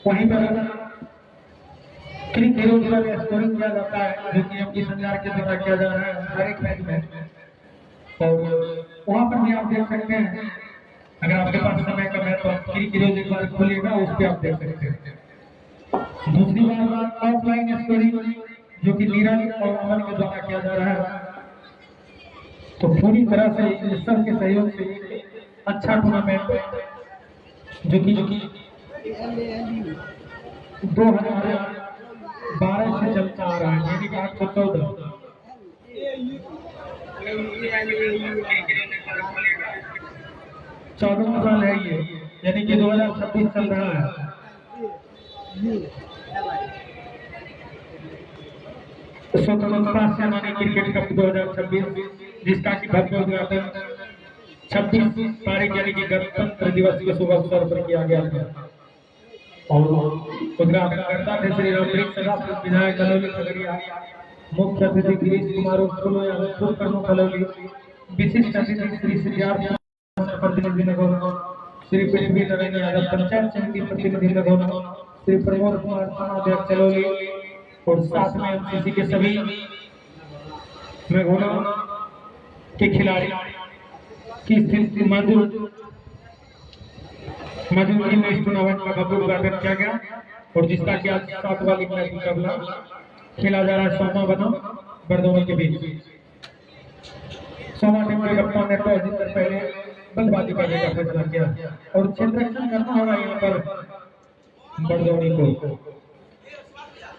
वहीं पर क्रिक हीरो पर स्कोरिंग किया जाता है, जो कि एमडी संचार के द्वारा किया जा रहा है हर एक मैच में। और वहां पर भी आप देख सकते हैं, अगर आपके पास समय कम है तो आप क्रिक हीरो एक बार खोलिएगा, उस पर आप देख सकते हैं। दूसरी बात ऑफलाइन स्कोरिंग, जो कि नीरज और अमन के द्वारा किया जा रहा है। तो पूरी तरह से इस सब के सहयोग से अच्छा टूर्नामेंट जो कि 2012 से चलता आ रहा है, यानी कि 814 14वां साल है ये, यानी कि 2026 चल रहा है। स्वतंत्रता सेनानी क्रिकेट कप 2026, जिसका की भव्य उद्घाटन 26 तारीख यानी कि गणतंत्र दिवस के शुभ अवसर पर किया गया था। और उद्घाटनकर्ता थे श्री रामप्रीत सदा विधायक कलौली खगड़िया, मुख्य अतिथि गिरीश कुमार प्रमुख कलौली, विशिष्ट अतिथि श्री सिद्धार्थ प्रतिनिधि नगर, श्री पृथ्वी नरेंद्र यादव पंचायत समिति प्रतिनिधि नगर, श्री प्रमोद कुमार थानाध्यक्ष चलौली, और साथ में एमसीसी के सभी मेघोना के खिलाड़ी की स्थिति मौजूद में इस टूर्नामेंट का भव्य उद्घाटन किया गया। और जिसका कि आज 7वां लीग मैच मुकाबला खेला जा रहा है सोमा बनाम बरदोनी के बीच। सोमा टीम के कप्तान ने टॉस जीतकर पहले बल्लेबाजी करने का फैसला किया और क्षेत्ररक्षण करना होगा यहाँ पर बरदोनी को।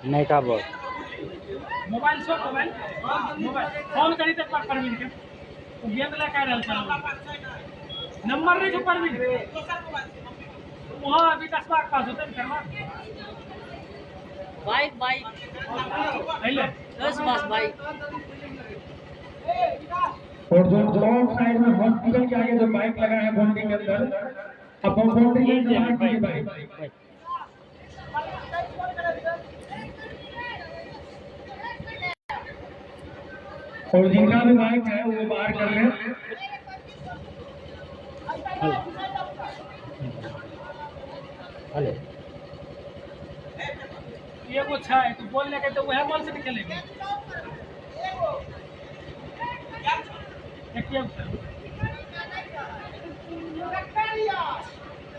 नहीं का ball mobile show mobile phone करी तक पर परवीन के तो गेंद ला का रहल छल नंबर रे के परवीन वहां अभी 10 बार पास होते करवा बाइक हेलो 10 बस बाइक। और जो ऑफ साइड में हॉस्पिटल के आगे जो बाइक लगा है बाउंड्री के अंदर, अब बाउंड्री के बाहर की बाइक, और जिनका भी बाइक है वो बाहर कर ले। हेलो ये वो अच्छा है, तू बोल लेके तो वह बॉल से निकलेगी।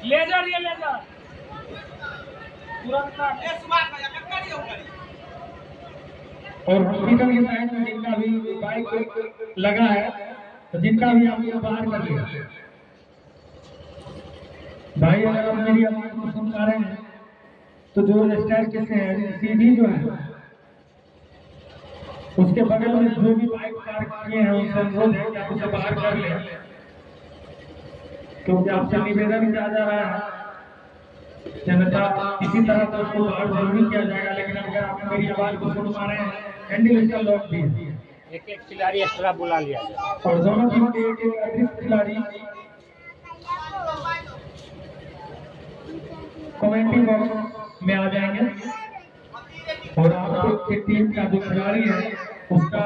ले जा तुरंत और हॉस्पिटल के साइड में जिनका भी बाइक लगा है, तो जिनका भी आप लोग बाहर कर लिया। भाई अगर आप मेरी आवाज को सुन पा रहे हैं तो जो स्टेयर कैसे है सीधी जो है उसके बगल में जो भी बाइक पार्क किए हैं उनसे अनुरोध है कि आप उसे बाहर कर लें, क्योंकि आपसे निवेदन किया जा रहा है जनता किसी तरह से उसको बाहर जरूरी किया जाएगा। लेकिन अगर आप मेरी आवाज को सुन पा रहे हैं, हैंडल इसका लॉक भी है। एक खिलाड़ी एक्स्ट्रा बुला लिया जाए और दोनों टीम के एक अतिरिक्त खिलाड़ी कमेंट्री बॉक्स में आ जाएंगे और आपके टीम का जो खिलाड़ी है उसका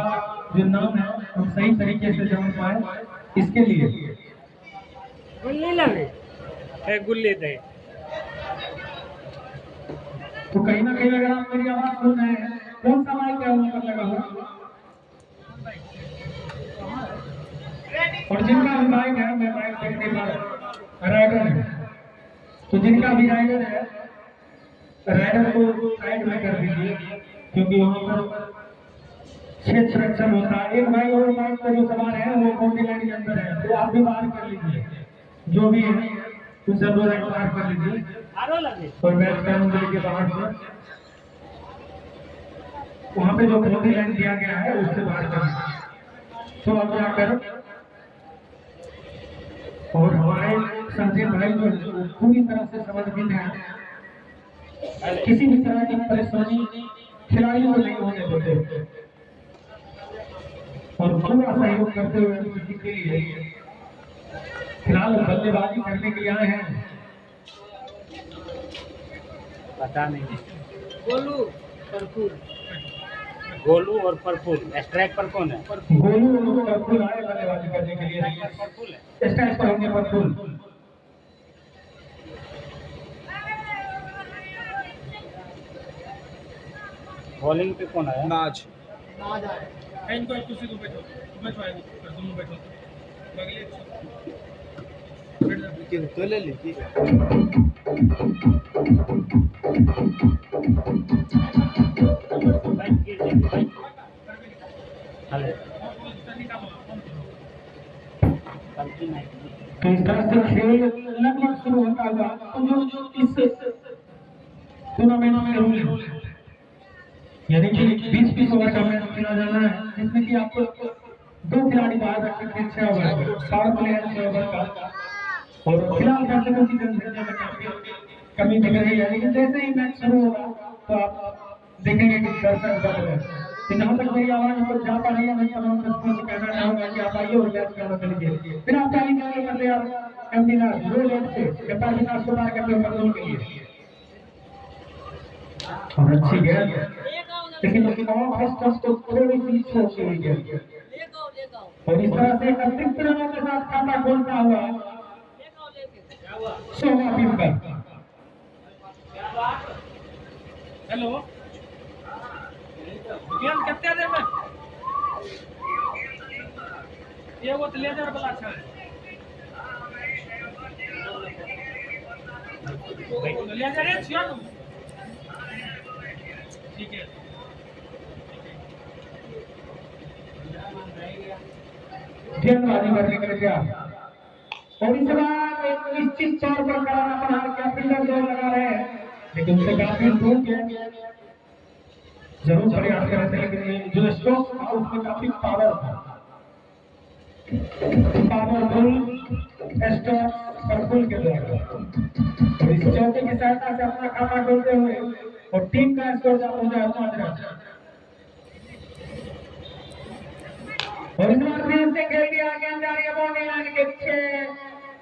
जो नाम है हम सही तरीके से जान पाए, इसके लिए गुल्ली लगे गुल्ली दे। तो कहीं ना कहीं अगर आप मेरी आवाज सुन रहे हैं, कौन सा माइक है वहां पर लगा हुआ, और जिनका भी माइक है मैं माइक देखने पा रहा राइडर है, तो जिनका भी राइडर है राइडर को साइड में कर दीजिए, क्योंकि वहां पर क्षेत्ररक्षण होता है। एक भाई और माइक पर जो सवार है वो बाउंड्री लाइन के अंदर है, तो आप भी बाहर कर लीजिए, जो भी है उनसे दो लाइन बाहर कर लीजिए और मैच कानून के बाहर से वहां पे जो बाउंड्री लाइन दिया गया है उससे बाहर कर लीजिए। तो अब जाकर और हमारे संजय भाई जो पूरी तरह से समझविद हैं, किसी भी तरह की परेशानी खिलाड़ियों को नहीं होने देते और पूरा सहयोग करते हुए किसी के लिए फिलहाल बल्लेबाजी करने के लिए आए हैं। पता नहीं गोलू और परफुल स्ट्राइक पर कौन है? गोलू और परफुल आए बल्लेबाजी करने के लिए। स्ट्राइक पर होंगे परफुल। बॉलिंग पे कौन आया? नाज इनको कुर्सी को बैठो बैठो आएगी तुम बैठो बगले बैठ जा। लेकिन तो ले ली बैट गिर जाएगी, बैट। हेलो, गलती नहीं। तो इस तरह से खेल लगभग शुरू होता होगा। तो जो इस टूर्नामेंट में रूल है, यानी कि 20-20 ओवर का मैच खेला जाना है, जिसमें कि आपको 2 खिलाड़ी बाहर रख सकते हैं 6 ओवर, 4 प्लेयर 6 ओवर का। और फिलहाल दर्शकों की जनसंख्या में काफी कमी दिख रही है, लेकिन जैसे ही मैच शुरू होगा तो आप देखेंगे कि दर्शक बढ़ रहे हैं। तो जहाँ तक मेरी आवाज को जा पा रही है, मैं तमाम दर्शकों से कहना चाहूंगा कि आप आइए और मैच का मजा लीजिए। फिर आप ताली बजाइए करते हैं एमडी नाथ लो लेट से कप्तान विकास कुमार के ऊपर गोल के लिए। और अच्छी गेंद, लेकिन ऑफ तो थोड़ी सी छोटी हुई गेंद, और इस तरह से अतिरिक्त रनों के साथ खाता खोलता हुआ सोमा पिंपल। हेलो गेंद कितने देर में ये वो लेजर वाला अच्छा है लेजर है छिया तुम ठीक है। गेंदबाजी करने के लिए तैयार, और इस बार एक निश्चित तौर पर कराना प्रहार किया, फील्डर दौड़ लगा रहे हैं, लेकिन उसे काफी दूर गया। जरूर प्रयास कर रहे थे, लेकिन जो स्ट्रोक था उसमें काफी पावर था, पावरफुल स्ट्रोक परफुल के द्वारा। और इस चौके की सहायता से अपना खाता खोलते हुए और टीम का स्कोर जा पहुंचा 5 रन। और इस बार फिर से खेल दिया, गेंद जा रही है बाउंड्री लाइन के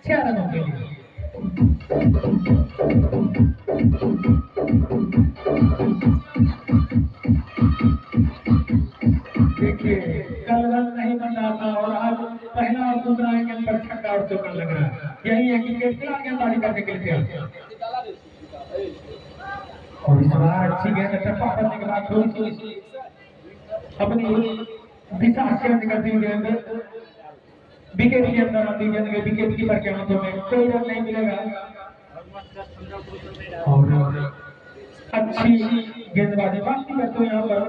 6 रनों के लिए। देखिए कल रन नहीं बना था और आज पहला और दूसरा गेंद पर छक्का और चौका लग रहा है। यही है कि फिलहाल गेंदबाजी करने के लिए तैयार। और इस बार अच्छी गेंद टप्पा करने के बाद थोड़ी सी अपनी दिशा चेंज करती हुई गेंद विकेट के अंदर आती गेंद के विकेट कीपर के हाथों में, कोई रन नहीं मिलेगा। और अच्छी गेंदबाजी बाकी करते यहाँ पर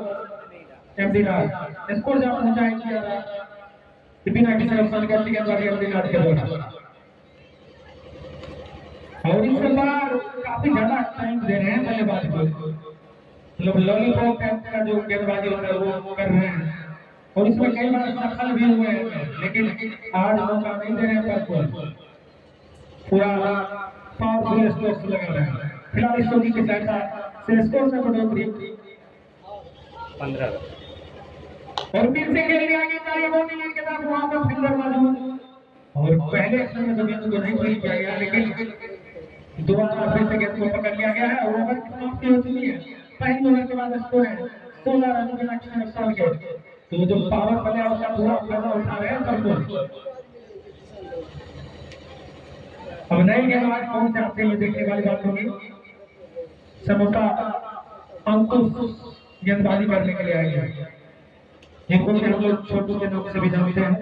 एमडी नाथ स्कोर जहाँ पहुंचाएंगे बिना किसी नुकसान के अच्छी गेंदबाजी एमडी नाथ के द्वारा। और इस बार काफी ज्यादा टाइम दे रहे हैं बल्लेबाज को, मतलब लॉलीपॉप टाइप का जो गेंदबाजी होता है वो कर रहे हैं, और इसमें कई बार सफल भी हुए हैं, लेकिन आज मौका नहीं दे रहे पर पूरा पावरफुल स्ट्रोक्स लगा रहे हैं। फिलहाल स्टोरी की सहायता से स्कोर में बढ़ोतरी 15। और फिर से खेल दिया गया बॉलिंग के साथ, वहां पर फील्डर मौजूद, और पहले अक्सर में तो गेंद को नहीं खेल किया गया, लेकिन दोबारा फिर से गेंद को पकड़ लिया गया है। और ओवर की समाप्ति हो चुकी है, पहले ओवर के बाद स्कोर है 16 रन बिना किसी नुकसान के। तो जो पावर प्ले है उसका पूरा फायदा उठा रहे हैं सबको। अब नई गेंदबाज कौन से आते हैं देखने वाली बात होगी। समोसा अंकुश गेंदबाजी करने के लिए आएंगे, जिनको कि हम लोग छोटू के नाम से भी जानते हैं।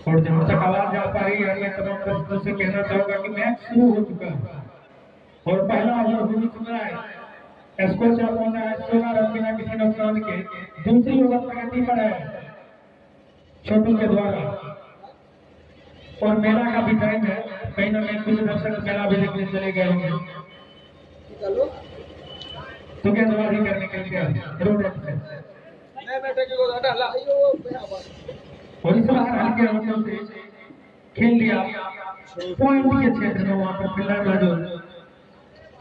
और जहां तक आवाज जा पा रही है, मैं तमाम दर्शकों से कहना चाहूंगा कि मैच शुरू हो चुका है और पहला ओवर हो चुका है। स्कोर जब पहुंचा है 16 रन बिना किसी नुकसान के। दूसरी ओवर प्रगति पर है छोटू के द्वारा, और मेला का भी टाइम है, कहीं ना कहीं कुछ दर्शक मेला भी देखने चले गए होंगे। तो गेंदबाजी करने के लिए रोड से और इस बार हल्के हाथों से खेल लिया पॉइंट के क्षेत्र में, वहां पर फील्डर मौजूद,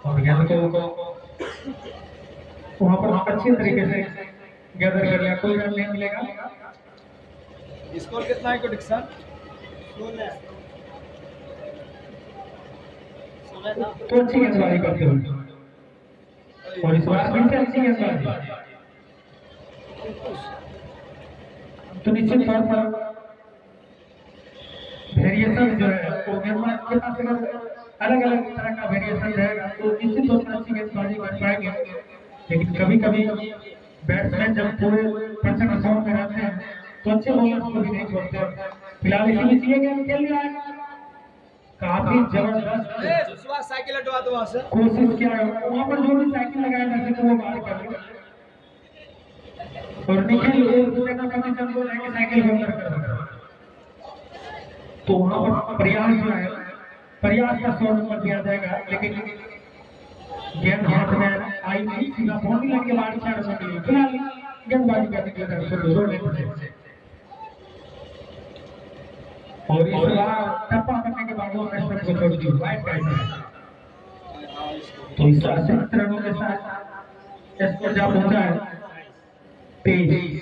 और गेंद को वहां पर अच्छी तरीके से गैदर कर लिया। कोई रन नहीं मिलेगा। स्कोर कितना है डिक्सन? तो अच्छी गेंदबाजी करते हुए, और इस बार फिर से अच्छी गेंदबाजी, तो निश्चित तौर पर वेरिएशन जो है वो गेंदबाज के पास अगर अलग अलग तरह का वेरिएशन रहेगा तो निश्चित तौर पर अच्छी गेंदबाजी कर पाएंगे। लेकिन कभी कभी बैट्समैन जब पूरे 55 ओवर में रहते हैं तो अच्छे बॉलर्स को भी नहीं छोड़ते। फिलहाल इसी में ये गेम खेल रहा है, काफी जबरदस्त सुभाष साइकिल हटवा दो वहां से। कोशिश किया है, वहां पर जो भी साइकिल लगाया था तो वो बाहर कर लो और निखिल दूसरे का कंडीशन को लेके साइकिल को अंदर कर रहा है। तो वहां पर प्रयास जो है, प्रयास का 100 नंबर दिया जाएगा, लेकिन गेंद हाथ में आई नहीं, सीधा बाउंड्री लाइन के बाहर 4 रन मिली। फिलहाल गेंदबाजी करने के लिए शुरू से और इस बार टप्पा करने के बाद वो बैट्समैन को छोड़ दी वाइड कैसे। तो इस 80 रनों के साथ स्कोर जा पहुंचा है 23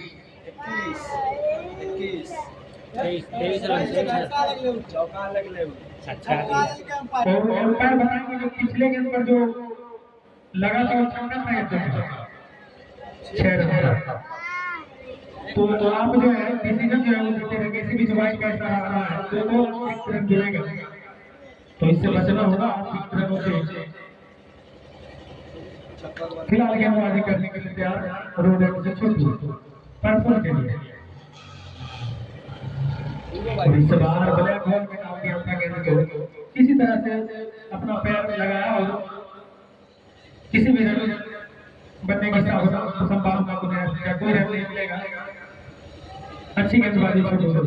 चौका लग ले। और अंपायर बताएंगे जो पिछले गेंद पर जो लगा था वो छक्का था या 6 रन। तो आप जो है डिसीजन जो है वो देते रहे, किसी भी जवाब कैसा आ रहा है तो 6 रन गिरेगा, तो इससे बचना होगा आप 6 रनों से। फिलहाल गेंदबाजी करने के लिए तैयार रोड से छोटू परफॉर्म के लिए। और इस बार ब्लैक बॉल में नाम दिया था गेंद को, किसी तरह से अपना पैर लगाया और किसी भी रन बनने की संभावना को कोई रन नहीं मिलेगा। अच्छी गेंदबाजी छोटू से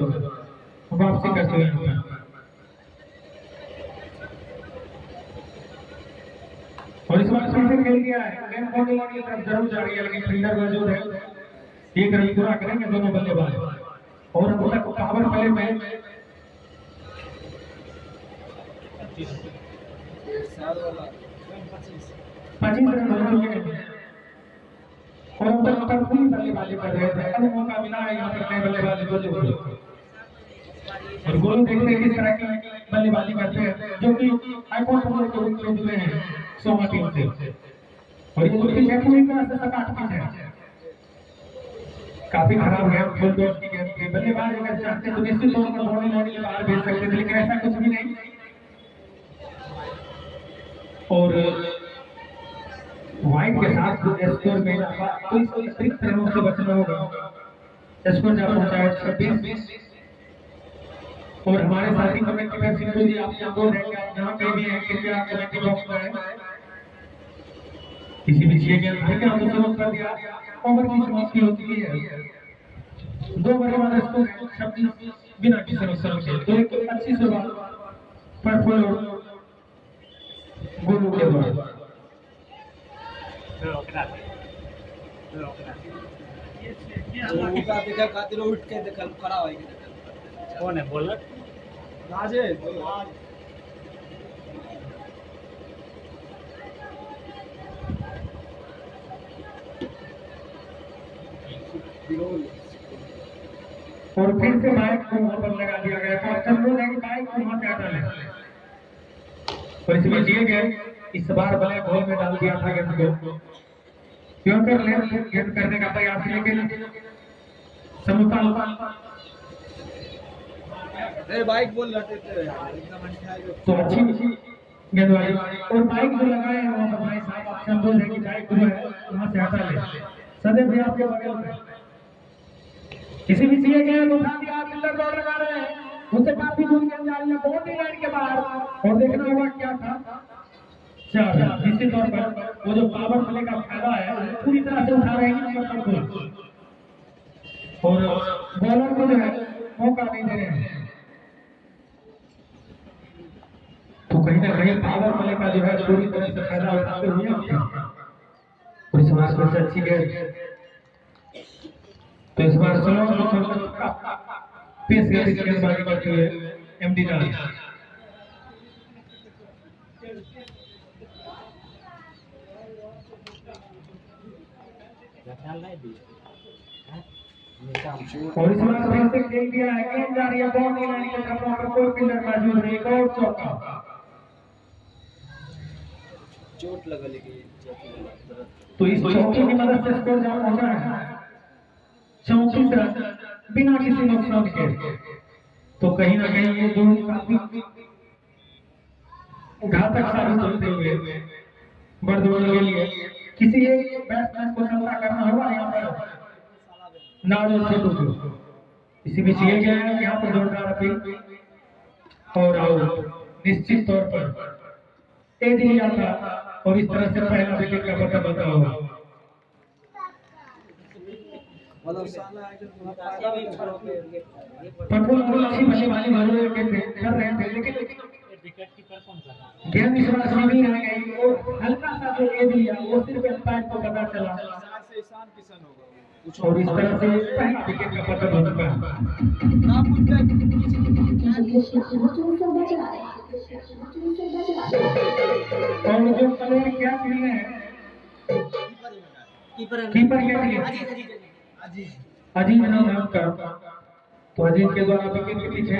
वापसी करते हुए और इस बार फिर से खेल गया है, गेंद बाउंड्री लाइन की तरफ जरूर जा रही है, लेकिन फील्डर मौजूद है, एक रन पूरा करेंगे दोनों बल्लेबाज। और अब तक पावर प्ले में 25 रन हो चुके हैं और अब तक पूरी बल्लेबाजी कर रहे थे। अब मौका मिला है यहाँ पर नए बल्लेबाज गोलू, और गोलू देखते हैं किस तरह की बल्लेबाजी करते हैं, जो कि आईकॉन बॉलर के रूप में जुड़े हैं सोमा टीम से। और ये पिच है पूरी तरह से सपाट पिच है, काफी खराब है फुल डॉट की गेंद पे। बल्लेबाज अगर चाहते तो निश्चित तौर पर बॉलिंग लाइन के बाहर भेज सकते थे, लेकिन ऐसा कुछ भी नहीं। और वाइड के साथ स्कोर में कोई अतिरिक्त रनों से बचना होगा। स्कोर जा पहुंचा है 26। और हमारे साथी कमेटी में सिंधु जी आपसे अनुरोध है कि आप जहाँ पे भी हैं कृपया कमेटी बॉक्स में आए। किसी भी चीज के अंदर हम लोग कर दिया, ओवर की समाप्ति हो चुकी है। 2 बल्लेबाज स्कोर 26 बिना किसी नुकसान के, तो एक अच्छी शुरुआत परफॉर्म गोलू के द्वारा। देखा खातिर उठ के देखल खड़ा होई कौन है बॉलर? राजे और फिर से बाइक को वहां पर लगा दिया गया था। चंद्रो ने बाइक को वहां से हटा लिया और इसमें दिए गए इस बार ब्लैक बॉल में डाल दिया था गेंद को। यॉर्कर लेंथ गेंद करने का प्रयास, लेकिन समूह बाइक बोल रहे थे एकदम अंठा तो अच्छी गेंदबाजी। और बाइक जो लगाए हैं वहां पर भाई साहब आप संतोष है कि बाइक जो है वहां से हटा ले, सदैव भी आपके बगल में किसी भी चीज के उठा दिया, फिल्डर दौड़ लगा रहे हैं, उनसे काफी दूर गेंद जा रही है बाउंड्री लाइन के बाहर। और देखना होगा क्या था 4 रन। निश्चित तौर पर वो जो पावर प्ले का फायदा है पूरी तरह से उठा रहे हैं और बॉलर को जो है मौका नहीं दे रहे हैं। तो कहीं ना कहीं पावर प्ले का जो है पूरी तरह से फायदा उठाते हुए और इस बार सबसे अच्छी गेंद। तो इस बार स्लो पेस गेंदबाजी करते हुए एमडी राज। और इस बार फिर से खेल दिया है, गेंद जा रही है बाउंड्री लाइन की तरफ, वहां पर कोई फील्डर मौजूद नहीं, एक और चौका। चोट लगल तो इस चौके की मदद से स्कोर जा पहुंचा है 34 रन बिना किसी नुकसान के। तो कहीं ना कहीं ये जोड़ी काफी घातक साबित होते हुए बर्दवान के लिए किसी इसीलिए बैट्समैन को सामना करना होगा यहाँ पर नाज और छोटू को। इसी बीच ये गया है यहाँ पर जोरदार अपील और आउट निश्चित तौर पर ए दिया था और इस तरह से पहला विकेट का पता बता होगा। मतलब साला एकदम थोड़ा प्रफुल्ल बहुत अच्छी बल्लेबाजी कर रहे थे लेकिन विकेट कीपर कौन सा गेंद इस बार सीधी रह गई और हल्का सा जो ए दिया वो सिर्फ अंपायर को पता चला से ईशान किशन होगा और इस तरह से पहला विकेट का पता बन चुका है। ना पूछ और जो कलर क्या खेलने हैं कीपर क्या खेले अजीज नाम है उनका। तो अजीज के द्वारा विकेट के पीछे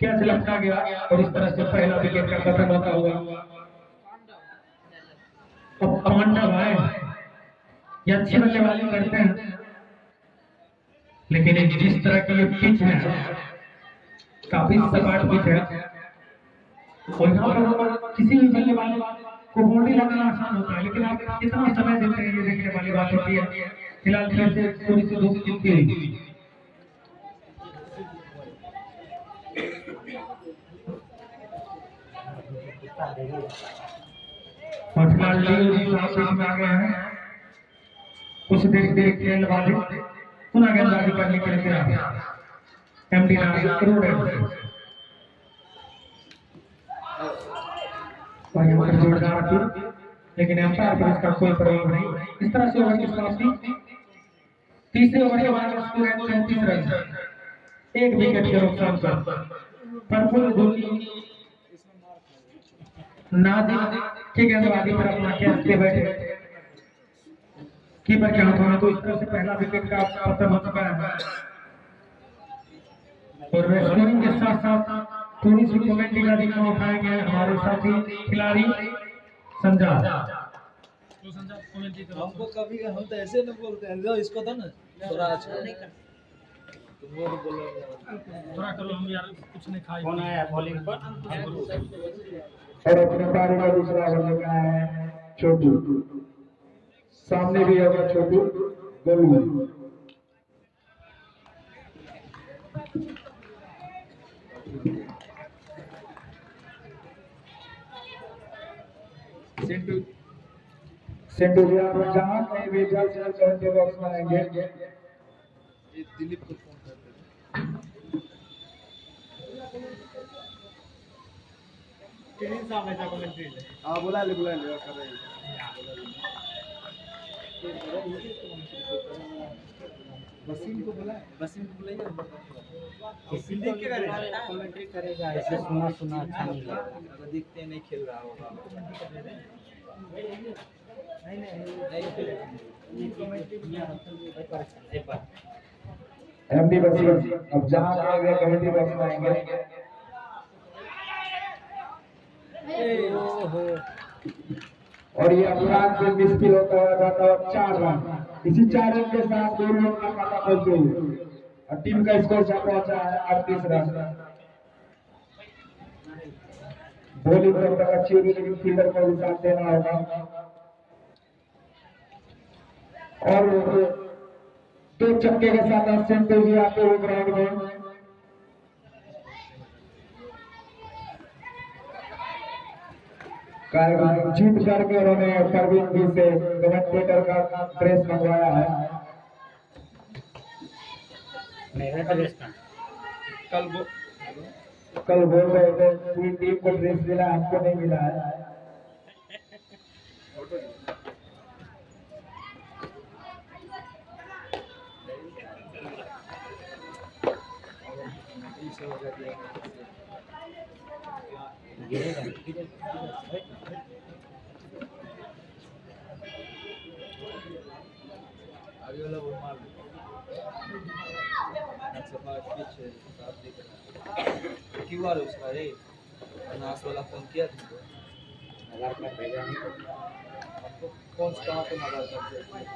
क्या लपटा गया और इस तरह से पहला विकेट का पता बता हुआ। अब पांडव है ये अच्छी बल्लेबाजी करते हैं लेकिन एक जिस तरह की ये पिच है काफी सपाट पिच है और यहाँ पर किसी भी बल्लेबाज को बॉडी लगाना आसान होता है लेकिन आप कितना समय देते हैं ये देखने वाली बात होती है। फिलहाल खेल से थोड़ी सी धूप निकलती है और फिलहाल लियो जी साहब में आ गए हैं। कुछ देर खेल बाद पुनः गेंदबाजी करने के लिए तैयार एमडी रोड और यहाँ पर जोरदार अपील लेकिन अंपायर पर इसका कोई प्रभाव नहीं। इस तरह से ओवर की समाप्ति। तीसरे ओवर के बाद स्कोर है 34 रन एक विकेट के नुकसान पर। प्रफुल्ल धोनी नादिर की गेंदबाजी पर अपना कैच के बैठे कीपर के हाथों में। तो इस तरह से पहला विकेट का पतन हो चुका है और स्कोरिंग के साथ साथ थोड़ी सी कमेंट्री का दिखा उठाएंगे हमारे साथी खिलाड़ी संजा। हमको कभी हम तो ऐसे न बोलते हैं लो इसको था ना थोड़ा अच्छा नहीं कर तुम वो बोलो थोड़ा करो हम यार कुछ नहीं खाए। कौन आया बॉलिंग पर और अपने पारी का दूसरा बल्ले का है छोटू। सामने भी होगा छोटू गोलू। सिंधु जी आप जहाँ कहीं भी जल्द से जल्द कमेंट बॉक्स में आएंगे। ये दिलीप को फोन करते किरण साहब ऐसा कमेंट्री ले हां बुला ले कर रहे वसीम को बुलाइए किसी देख के कमेंट्री करेगा ऐसे सुना सुना अच्छा नहीं लगेगा। अगर दिखते नहीं खेल रहा होगा एक बार एमडी वसीम अब जहाँ गए हुए कमेंट्री बॉक्स में आएंगे। और ये अपराध से मुश्किल होता हुआ जाता है 4 रन। इसी 4 रन के साथ 2 रन का खाता खोलते हुए और टीम का स्कोर जा पहुंचा है 38 रन। बॉलिंग तब तक अच्छी होगी लेकिन फील्डर को भी साथ देना होगा और 2 छक्के के साथ सेंटू जी आते हुए ग्राउंड में। जीत करके उन्होंने परवीन जी से कमेंटेटर का ड्रेस मंगवाया है। मेरा ड्रेस का कल बोल रहे थे पूरी टीम को ड्रेस मिला हमको नहीं मिला है। आगे वाला वो मार पीछे साथ दिख रहा क्यूआर उसका रे नास वाला फोन किया तुमको आधार कार्ड भेजा नहीं हमको कौन सा कहाँ पे आधार कार्ड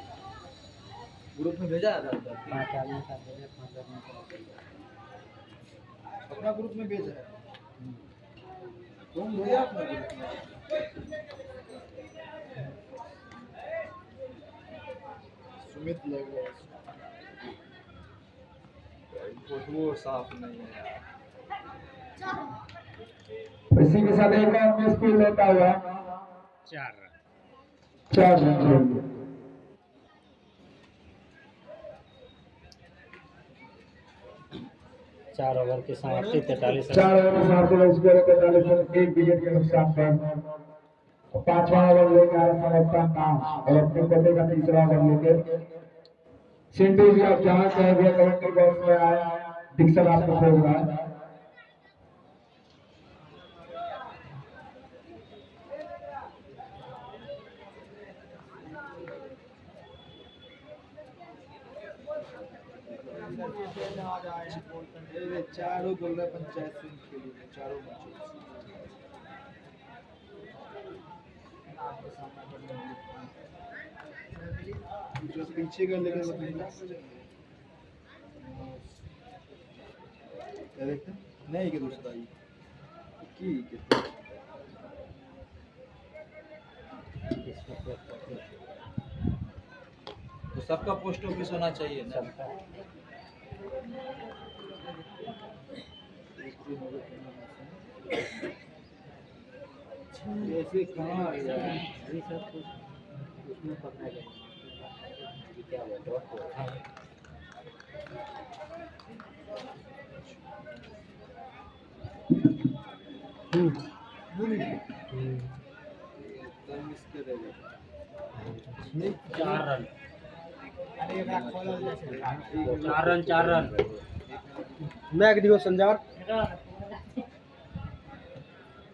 ग्रुप में भेजा आधार कार्ड 5 आदमी का भेजा 5 आदमी का अपना ग्रुप में भेजा है तुम भेजा अपना ग्रुप में सीमित लोग हैं फोटो साफ नहीं है यार। इसी के साथ एक और मिस फील्ड होता हुआ 4 रन चाहिए। 4 ओवर की समाप्ति 43 4 ओवर की समाप्ति में स्कोर 43 रन, 1 विकेट के नुकसान पर। और 5वां ओवर लेके आया समर्पण नाम और अपने कोटे का 3रा ओवर लेके सिंधु जी आप जहां से भी कमेंट्री बॉक्स में आया डिक्शन आपको खोल रहा है। चारों बोल रहे पंचायत से खेली चारों मैचों जो पीछे का लेकर क्या देखते नहीं कि दूसरा की तो सबका पोस्ट ऑफिस होना चाहिए ना। ऐसे कहाँ आ गया ये सब कुछ उसमें पकड़ा गया ये क्या हुआ ड्रॉप हुआ मिस करेगा 4 रन 4 रन मैच दियो संजार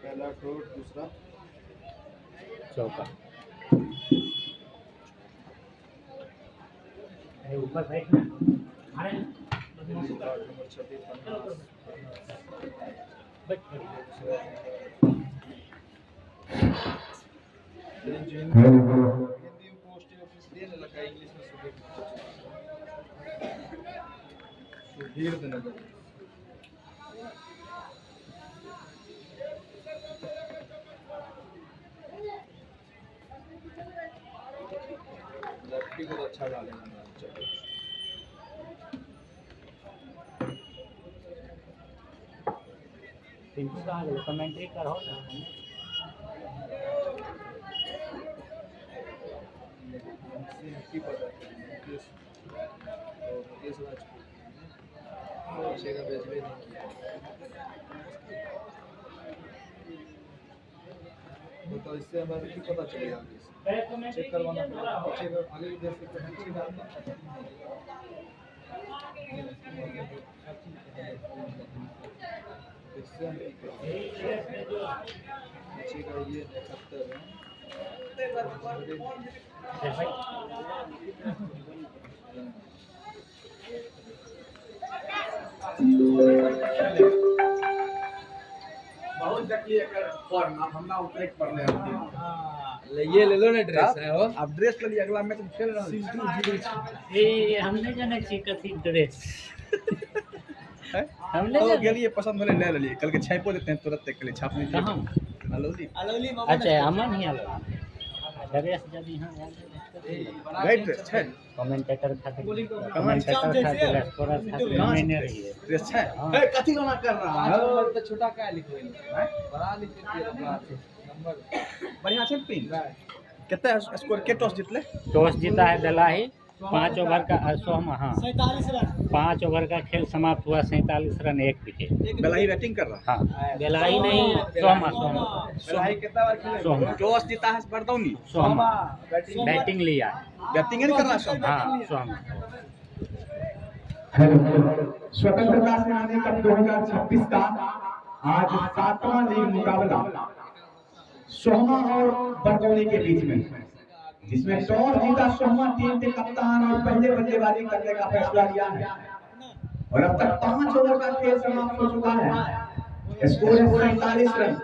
पहला शॉट दूसरा चौका ऊपर साइड में अरे नंबर 26 हिंदी पोस्ट ऑफिस देने लगा इंग्लिश में सुधीर नगर लेफ्टी को अच्छा डालेगा पिंटू कहाँ गए कमेंट्री करो ना की पता मुकेश राजपूत का बेचबे नहीं किया तो इससे हमारे की पता चलेगा चेक करवाना पड़ेगा पीछे का आगे भी देख सकते हैं पीछे का इससे हम पीछे का ये 71 है बहुत देखिए अगर फॉर्म अब हमरा उतरे पड़ ले ये ले लो ना ड्रेस है हो अब ड्रेस ले लिया अगला मैच में खेल रहा हूं ए हमने जाने छी कथी ड्रेस हमने तो गेलिए पसंद होले ले लिए कल के छापो देते हैं तुरंत के लिए छाप लीजिए कहां अलौली अच्छा अमन ही आलो ड्रेस जब यहां राइट छै कमेंटेटर खातिर कमेंटेटर खातिर स्कोरर खातिर मैंने रही है ड्रेस छै ए कथि गाना कर रहा है तो छोटा का लिखो बड़ा लिख दिए नंबर बढ़िया छै पिन कितना स्कोर के टॉस जीतले टॉस जीता है दलाही 5 ओवर का 47 रन 5 ओवर का खेल समाप्त हुआ 47 रन 1 विकेट बेलाही बैटिंग कर रहा हाँ बेलाई नहीं सोमा बेलाही कितना बार खेले टॉस जीता है बरदौनी सोमा बैटिंग लिया बैटिंग नहीं कर रहा हाँ सोमा स्वतंत्रता सेनानी कप 2026 का आज 7वां लीग मुकाबला सोहमा और बरदौनी के बीच में जिसमें टॉस जीता सोहमा टीम के कप्तान और पहले बल्लेबाजी करने का फैसला लिया है और अब तक 5 ओवर का खेल समाप्त हो चुका है। स्कोर है 47 रन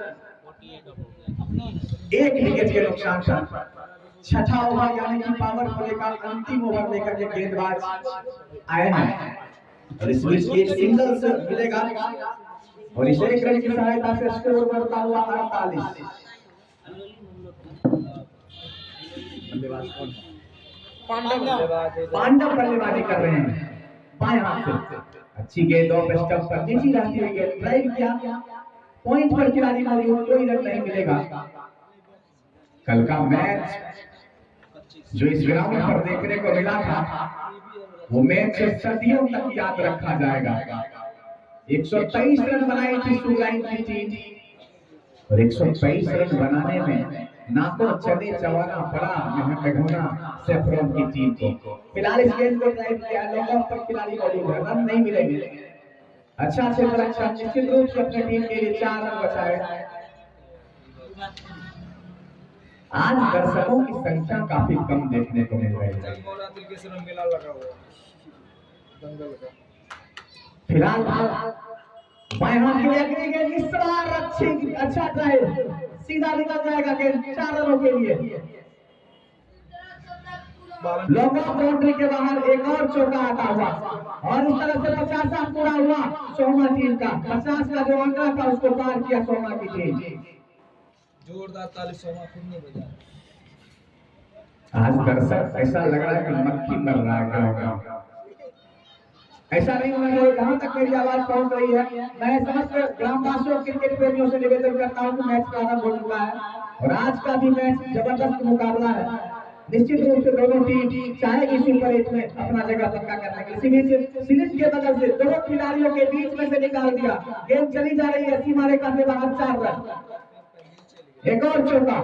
1 विकेट के नुकसान पर। छठा ओवर यानी कि पावर प्ले का अंतिम ओवर लेकर के गेंदबाज आए हैं और इस बीच एक सिंगल से मिलेगा और इस एक रन की सहायता से स्कोर बढ़ता हुआ 48। पांडव बल्लेबाजी कर रहे हैं बाएं हाथ से। अच्छी गेंद ऑफ स्टंप पर नीचे रहती हुई गेंद ड्राइव किया, पॉइंट पर खिलाड़ी मौजूद, कोई रन नहीं मिलेगा। कल का मैच जो इस ग्राउंड पर देखने को मिला था वो मैच सदियों तक याद रखा जाएगा। 123 रन बनाई थी सुलाइन की टीम और 123 रन बनाने में नाकों चने चवाना पड़ा मेघना सैफरन की टीम को। फिलहाल इस गेंद को ड्राइव किया, लॉन्ग ऑफ पर खिलाड़ी मौजूद है, रन नहीं मिलेंगे। अच्छा क्षेत्र अच्छा, निश्चित रूप से अपनी टीम के लिए 4 रन बचाए। आज दर्शकों की संख्या काफी कम देखने को मिल रही है। फिलहाल बाएं हाथ की अगली गेंद इस बार अच्छी अच्छा ड्राइव, सीधा निकल जाएगा गेंद 4 रनों के लिए। लॉन्ग ऑफ बाउंड्री के बाहर एक और चौका आता हुआ और इस तरह से 50 पूरा हुआ सोमा टीम का। 50 का जो अंक था उसको पार किया सोमा की टीम। जोरदार ताली सोमा खुद नहीं बजा। आज दर्शक ऐसा लग रहा है कि मक्खी मर रहा है। ऐसा नहीं होना चाहिए। जहां तक मेरी आवाज पहुंच रही है, मैं समस्त ग्रामवासियों क्रिकेट प्रेमियों से निवेदन करता हूं कि मैच प्रारंभ हो चुका है और आज का भी मैच जबरदस्त मुकाबला है। निश्चित रूप से दोनों टीम चाहेगी सुपर 8 में अपना जगह पक्का करने के लिए। सिलिप के बदल से दोनों खिलाड़ियों के बीच में से निकाल दिया, गेंद चली जा रही है सीमा रेखा से बाहर। 4 रन, एक और चौका।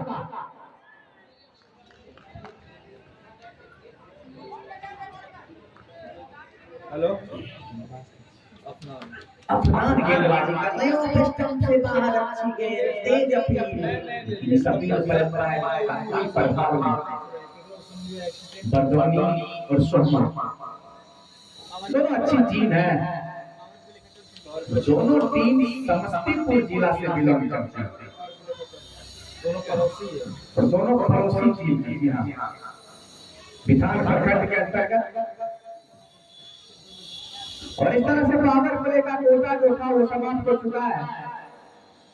हेलो अफगान गेंदबाजी कर रहे हो, स्टंप से बाहर अच्छी गेंद, तेज अपील। ये सभी परंपरा है, कोई प्रभाव नहीं। बरदवानी और सोमा दोनों अच्छी टीम है। दोनों टीम समस्तीपुर जिला से बिलोंग करती है, दोनों पड़ोसी है और दोनों पड़ोसी टीम है। जी हाँ, विधान प्रखंड के अंतर्गत। और इस तरह से पावर प्ले का कोटा जो था वो समाप्त हो चुका है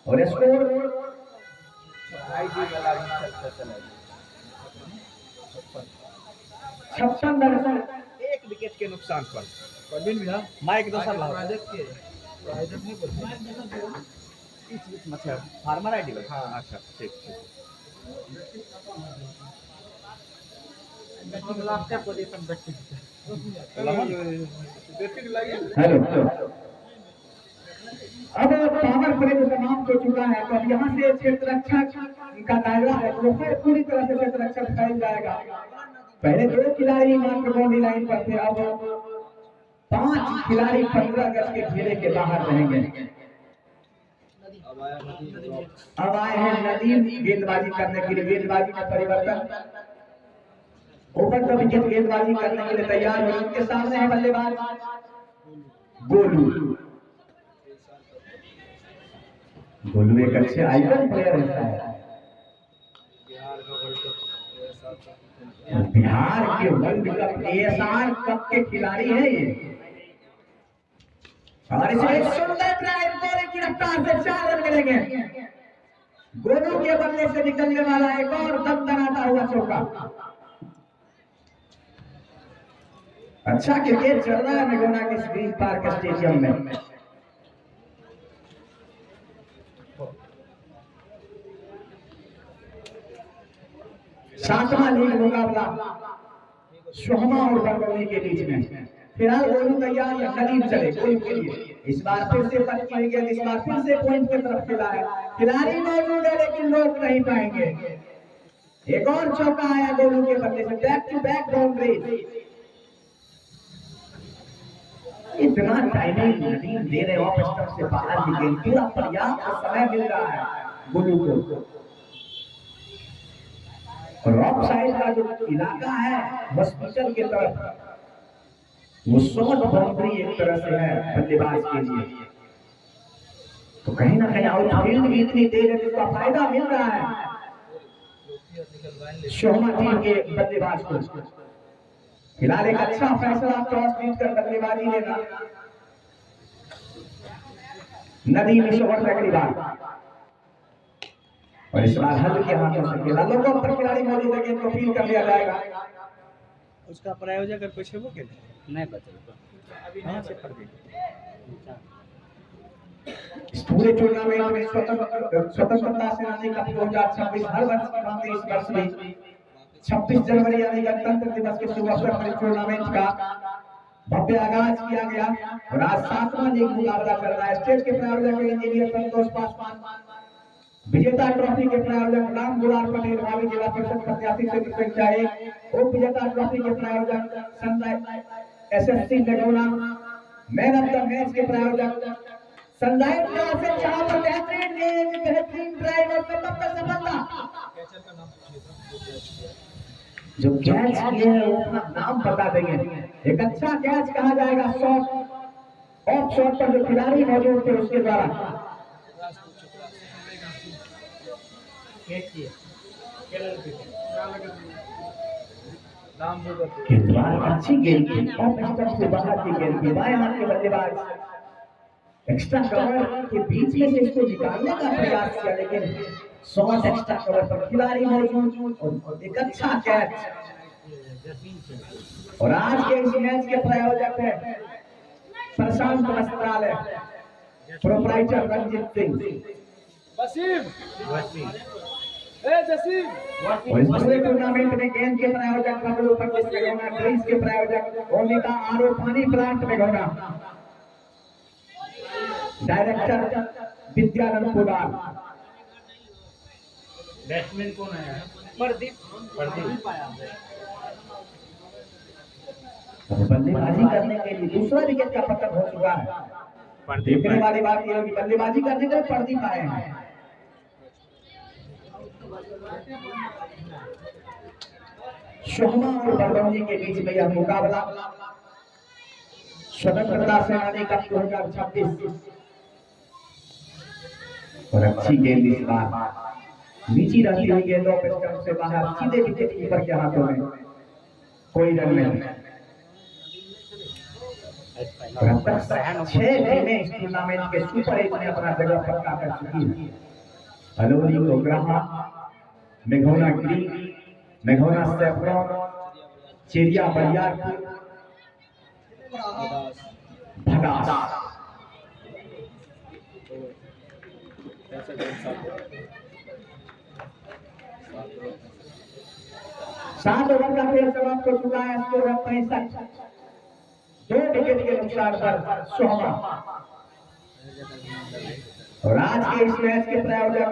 और स्कोर 56 रन, 1 विकेट के नुकसान पर परवीन भैया माइक दोसर ला प्राइवेट नहीं बोलते मतलब फार्मर आईडी बस। हाँ अच्छा ठीक ठीक। हेलो, अब पावर प्ले जो समाप्त हो चुका है तो अब यहाँ से क्षेत्र रक्षक का दायरा है वो पूरी तरह से क्षेत्र रक्षक फैल जाएगा। पहले 2 खिलाड़ी मात्र बाउंड्री लाइन पर थे, अब 5 खिलाड़ी 15 गज के घेरे के बाहर रहेंगे। अब आए हैं नदीम गेंदबाजी करने के लिए। गेंदबाजी में परिवर्तन, ऊपर का विकेट गेंदबाजी करने के लिए तैयार है। उनके सामने है बल्लेबाज गोलू। गोलू एक अच्छे आइकन प्लेयर है। बिहार के वर्ल्ड कप ASR कप के खिलाड़ी है ये। और इसे एक सुंदर ड्राइव बोले की रफ्तार से 4 रन मिलेंगे। गोलू के बल्ले से निकलने वाला एक और दमदमाता हुआ चौका। अच्छा क्रिकेट चल रहा है मेघोना के ग्रीन पार्क स्टेडियम में। सातवां लीग मुकाबला सोहमा और बरगौनी के बीच में। फिलहाल गोलू तैयार है, नदीम चले गोलू के लिए। इस बार फिर से पटकी हुई गेंद, इस बार फिर से पॉइंट की तरफ खेला है। खिलाड़ी मौजूद है लेकिन रोक नहीं पाएंगे। एक और चौका आया गोलू के बल्ले से, बैक टू बैक बाउंड्री। इतना टाइमिंग नदीम दे रहे ऑफ स्टंप से बाहर की गेंद, पूरा पर्याप्त समय मिल रहा है गोलू को। और ऑफ साइड का जो इलाका है हॉस्पिटल के तरफ, वो शॉर्ट बाउंड्री एक तरह से है बल्लेबाज के लिए। तो कहीं ना कहीं आउटफील्ड भी इतनी तेज है जिसका फायदा मिल रहा है सोहमा टीम के बल्लेबाज को। फिलहाल एक अच्छा फैसला टॉस जीत कर बल्लेबाजी लेना। नदीम इस ओवर में अगली बार और इस बार हल्के हाथों से खेला। लोगों पर खिलाड़ी मौजूद है, गेंद को फील कर लिया जाएगा। उसका प्रायोजक और पीछे वो के नहीं बचल हाँ से पड़ गई। इस पूरे टूर्नामेंट में स्वतंत्रता सेनानी कप 2026 हर वर्ष की भांति इस वर्ष भी 26 जनवरी यानी गणतंत्र दिवस के शुभ अवसर पर टूर्नामेंट का भव्य आगाज किया गया और आज 7वां लीग मुकाबला चल रहा है। स्टेज के प्रायोजक इंजीनियर संतोष पासवान, विजेता ट्रॉफी के प्रायोजक राम दुलार पटेल भावी जिला परिषद प्रत्याशी क्षेत्र संख्या 1, उप विजेता ट्रॉफी के प्रायोजक Sunrise SSC Nagauna, man of the match के प्रायोजक सनराइज क्लासेस जहां पर बेहतरीन गेंद, बेहतरीन ड्राइव और सफलता जो कैच किया है वो अपना नाम बता देंगे। एक अच्छा कैच कहा जाएगा शॉट ऑफ शॉट पर जो खिलाड़ी मौजूद थे उसके द्वारा के द्वारा अच्छी गेंद की ऑफ स्टंप से बाहर की गेंद की बाएं हाथ के बल्लेबाज एक्स्ट्रा कवर के बीच में से इसको निकालने का प्रयास किया लेकिन शॉट एक्स्ट्रा कवर पर खिलाड़ी मौजूद और एक अच्छा कैच। और आज के इस मैच के प्रायोजक है प्रशांत वस्त्रालय, प्रोप्राइटर रंजीत सिंह और इस पूरे टूर्नामेंट में गेंद के प्रायोजक बबलू पंडित मेघोना, ड्रिंक्स के प्रायोजक ओमिका आरो पानी प्लांट मेघोना, डायरेक्टर विद्यानंद कुमार, बैट्समैन कौन है? प्रदीप बल्लेबाजी करने के लिए दूसरा विकेट का पतन हो चुका है। देखने वाली बात यह है कि बल्लेबाजी करने के लिए प्रदीप आए हैं। शोभा और बरदौनी के बीच में यह मुकाबला स्वतंत्रता सेनानी कप 2026 और अच्छी गेंद इस बार नीची रहती हुई गेंदों पे स्टंप से बाहर सीधे विकेट कीपर के हाथों में, कोई रन नहीं। और अब तक 6 टीमें इस टूर्नामेंट के सुपर 8 में अपना जगह पक्का कर चुकी हैं। अलोनी गोग्राहा, मेघोना ग्रीन, मेघोना सैफरॉन, चेरिया बरियारपुर, भगास। सात ओवर का खेल समाप्त हो चुका है। स्कोर है 65, 2 विकेट के नुकसान पर सोहमा। और आज के इस मैच के प्रायोजक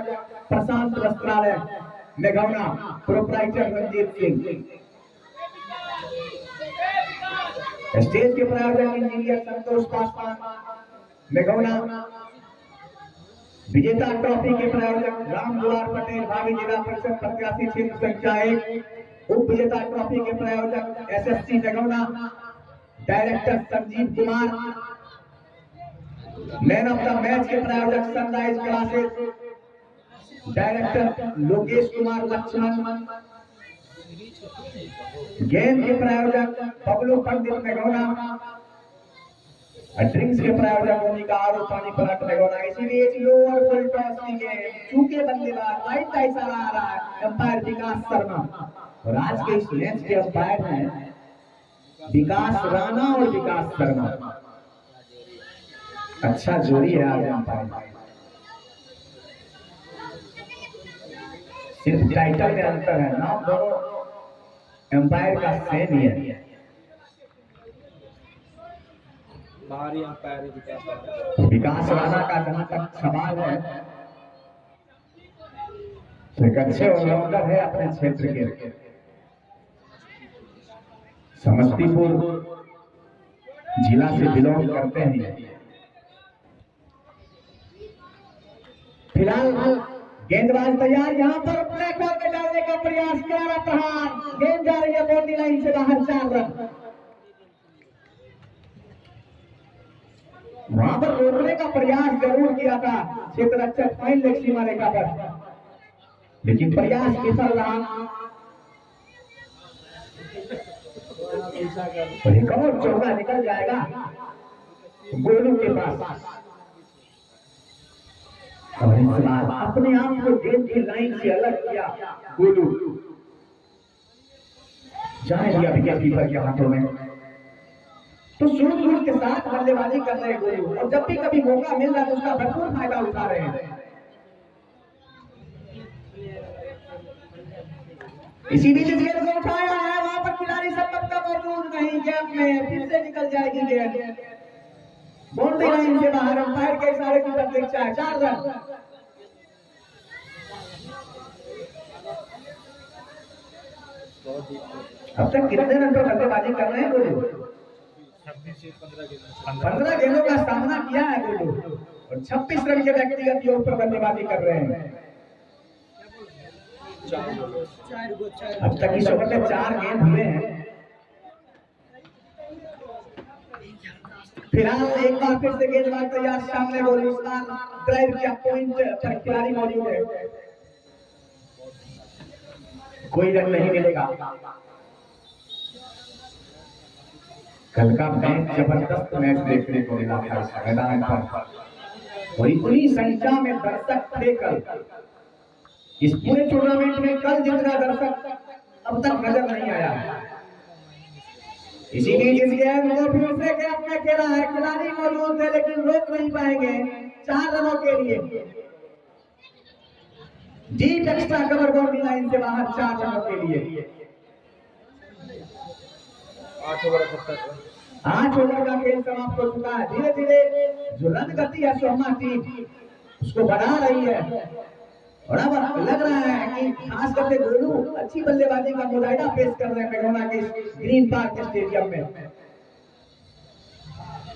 प्रशांत वस्त्रालय, मेघौना, प्रोप्राइटर रंजीत सिंह, स्टेज के प्रायोजक इंजीनियर संतोष पासवान, मेघौना, विजेता ट्रॉफी के प्रायोजक राम दुलार पटेल भावी जिला परिषद प्रत्याशी क्षेत्र संख्या 1, उप विजेता ट्रॉफी के प्रायोजक SSC Nagauna, director Sanjeev Kumar, man of the match के प्रायोजक Sunrise classes, director Lokesh Kumar Laxman, गेंद के प्रायोजक बबलू पंडित मेघोना, ड्रिंक्स के प्रायोजक ओमिका आरो पानी प्लांट मेघोना। इसीलिए लोअर फुल टॉस की गेंद, चूके बल्लेबाज राइट का इशारा आ रहा है अंपायर विकास शर्मा। और आज के इस मैच के अंपायर हैं विकास राणा और विकास शर्मा। अच्छा जोड़ी है आज अंपायर, सिर्फ टाइटल में अंतर है, नाम दोनों अंपायर का सेम ही है। बाहरी अंपायर विकास राणा का जहां तक सवाल है तो एक अच्छे ऑलराउंडर है अपने क्षेत्र के, समस्तीपुर जिला से बिलोंग करते हैं। फिलहाल गेंदबाज तैयार, यहाँ पर ब्लैक बॉल में डालने का प्रयास, प्यारा प्रहार, गेंद जा रही है बाउंड्री लाइन से बाहर, 4 रन। वहां पर रोकने का प्रयास जरूर किया था क्षेत्र रक्षक फाइन लेग सीमा रेखा पर, लेकिन प्रयास विफल रहा। एक और चौका निकल जाएगा गोलू के पास। और इस बार अपने आप को गेंद की लाइन से अलग किया गोलू, जाने दिया विकेट कीपर के हाथों में। तो सूझबूझ के साथ बल्लेबाजी कर रहे गोलू, और जब भी कभी मौका मिल रहा है तो उसका भरपूर फायदा उठा रहे हैं। इसी बीच गेंद को उठाया है, वहां पर खिलाड़ी सब तब तक मौजूद नहीं, गैप में फिर से निकल जाएगी गेंद, बाउंड्री लाइन से बाहर। अंपायर के इशारे की प्रतीक्षा है, 4 रन। अब तक कितने रन पर बल्लेबाजी कर रहे हैं गोलू? 15 गेंदों का सामना किया है गोलू, और 26 रन के व्यक्तिगत योग पर बल्लेबाजी कर रहे हैं। अब तक इस ओवर में 4 गेंद हुए हैं। फिलहाल एक बार फिर से गेंदबाज तैयार, सामने गोलू ड्राइव किया, पॉइंट पर खिलाड़ी मौजूद है, कोई रन नहीं मिलेगा। कल का मैच जबरदस्त मैच देखने को मिला था इस मैदान पर, और इतनी संख्या में दर्शक थे कल। इस पूरे टूर्नामेंट में कल जितना दर्शक अब तक नजर नहीं आया है। इसी बीच इस गेंद को फिर से गैप में खेला है, खिलाड़ी मौजूद थे लेकिन रोक नहीं पाएंगे 4 रनों के लिए। Deep extra cover, boundary line से बाहर 4 रनों के लिए। 8 ओवर का खेल समाप्त हो चुका है। धीरे धीरे जो रन गति है सोहमा टीम उसको बढ़ा रही है, और अब लग रहा है कि खास करके गोलू अच्छी बल्लेबाजी का मुजाहिदा पेश कर रहे हैं मेघोना के ग्रीन पार्क स्टेडियम में,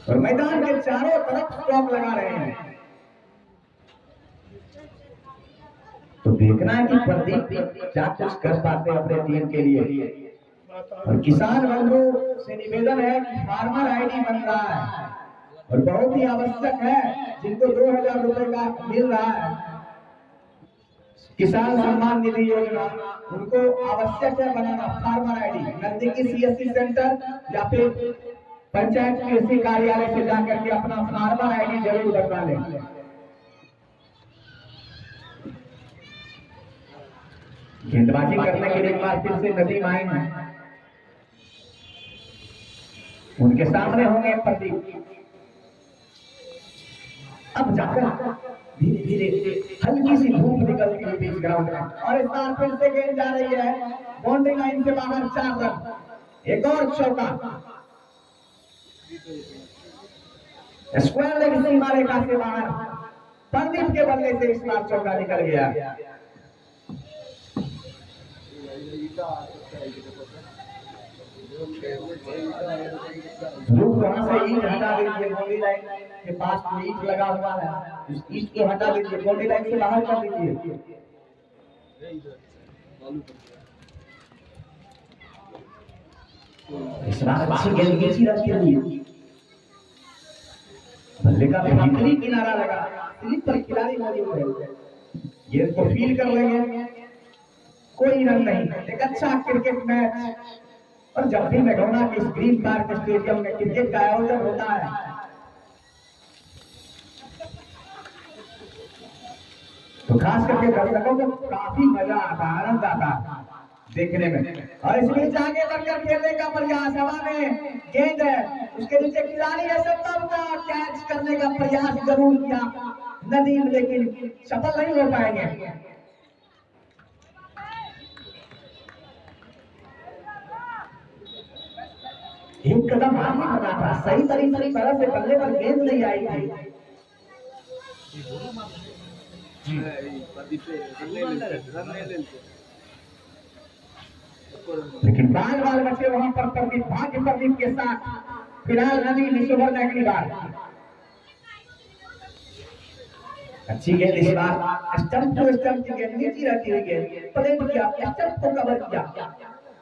और मैदान के चारों तरफ स्टॉप लगा रहे हैं। तो देखना है कि प्रदीप क्या कुछ कर पाते हैं अपने टीम के लिए। और किसान बंधु से निवेदन है कि फार्मर आईडी बन रहा है, और बहुत ही आवश्यक है, जिनको 2000 रुपए का मिल रहा है किसान सम्मान निधि योजना, उनको आवश्यक है बनाना फार्मर आईडी। नजदीकी सीएससी सेंटर या फिर पंचायत कृषि कार्यालय से जाकर के अपना फार्मर आईडी जरूर बनवा लें। गेंदबाजी करने के लिए एक बार फिर से नदीम आए हैं, उनके सामने होंगे प्रदीप। अब जाकर धीरे धीरे हल्की सी धूप निकलती है बीच ग्राउंड में, और इस बार फिर से गेंद जा रही है बाउंड्री लाइन से बाहर, 4 रन। एक और चौका, स्क्वायर लेग सीमा रेखा से बाहर, प्रदीप के बल्ले से इस बार चौका निकल गया। रुक वहां से ईंट हटा दीजिए, बाउंड्री लाइन के पास जो ईंट लगा हुआ है उस ईंट को हटा दीजिए, बाउंड्री लाइन से बाहर कर दीजिए। इस बार अच्छी गेंद नीचे रखी हुई, बल्ले का भीतरी किनारा लगा, स्लिप पर खिलाड़ी मौजूद है, गेंद को फील कर लेंगे, कोई रन नहीं। एक अच्छा क्रिकेट मैच, और जब भी मैघोना के ग्रीन पार्क स्टेडियम में क्रिकेट का आयोजन होता है तो खास करके दर्शकों को काफी मजा आता है, आनंद आता है देखने में। और इस बीच आगे बढ़कर खेलने का प्रयास, हवा में गेंद है, उसके नीचे खिलाड़ी है, सब का कैच करने का प्रयास जरूर किया नदीम, लेकिन सफल नहीं हो पाएंगे। एक कदम आगे बढ़ा था, सही तरह से बल्ले पर गेंद नहीं आई थी। लेकिन बाल बचे वहां पर प्रदीप, भाग्य प्रदीप के साथ। फिलहाल नदीम इस ओवर में अगली बार अच्छी गेंद, इस बार स्टंप टू स्टंप की गेंद नीचे रहती हुई गेंद प्लेट किया, स्टंप को कवर किया।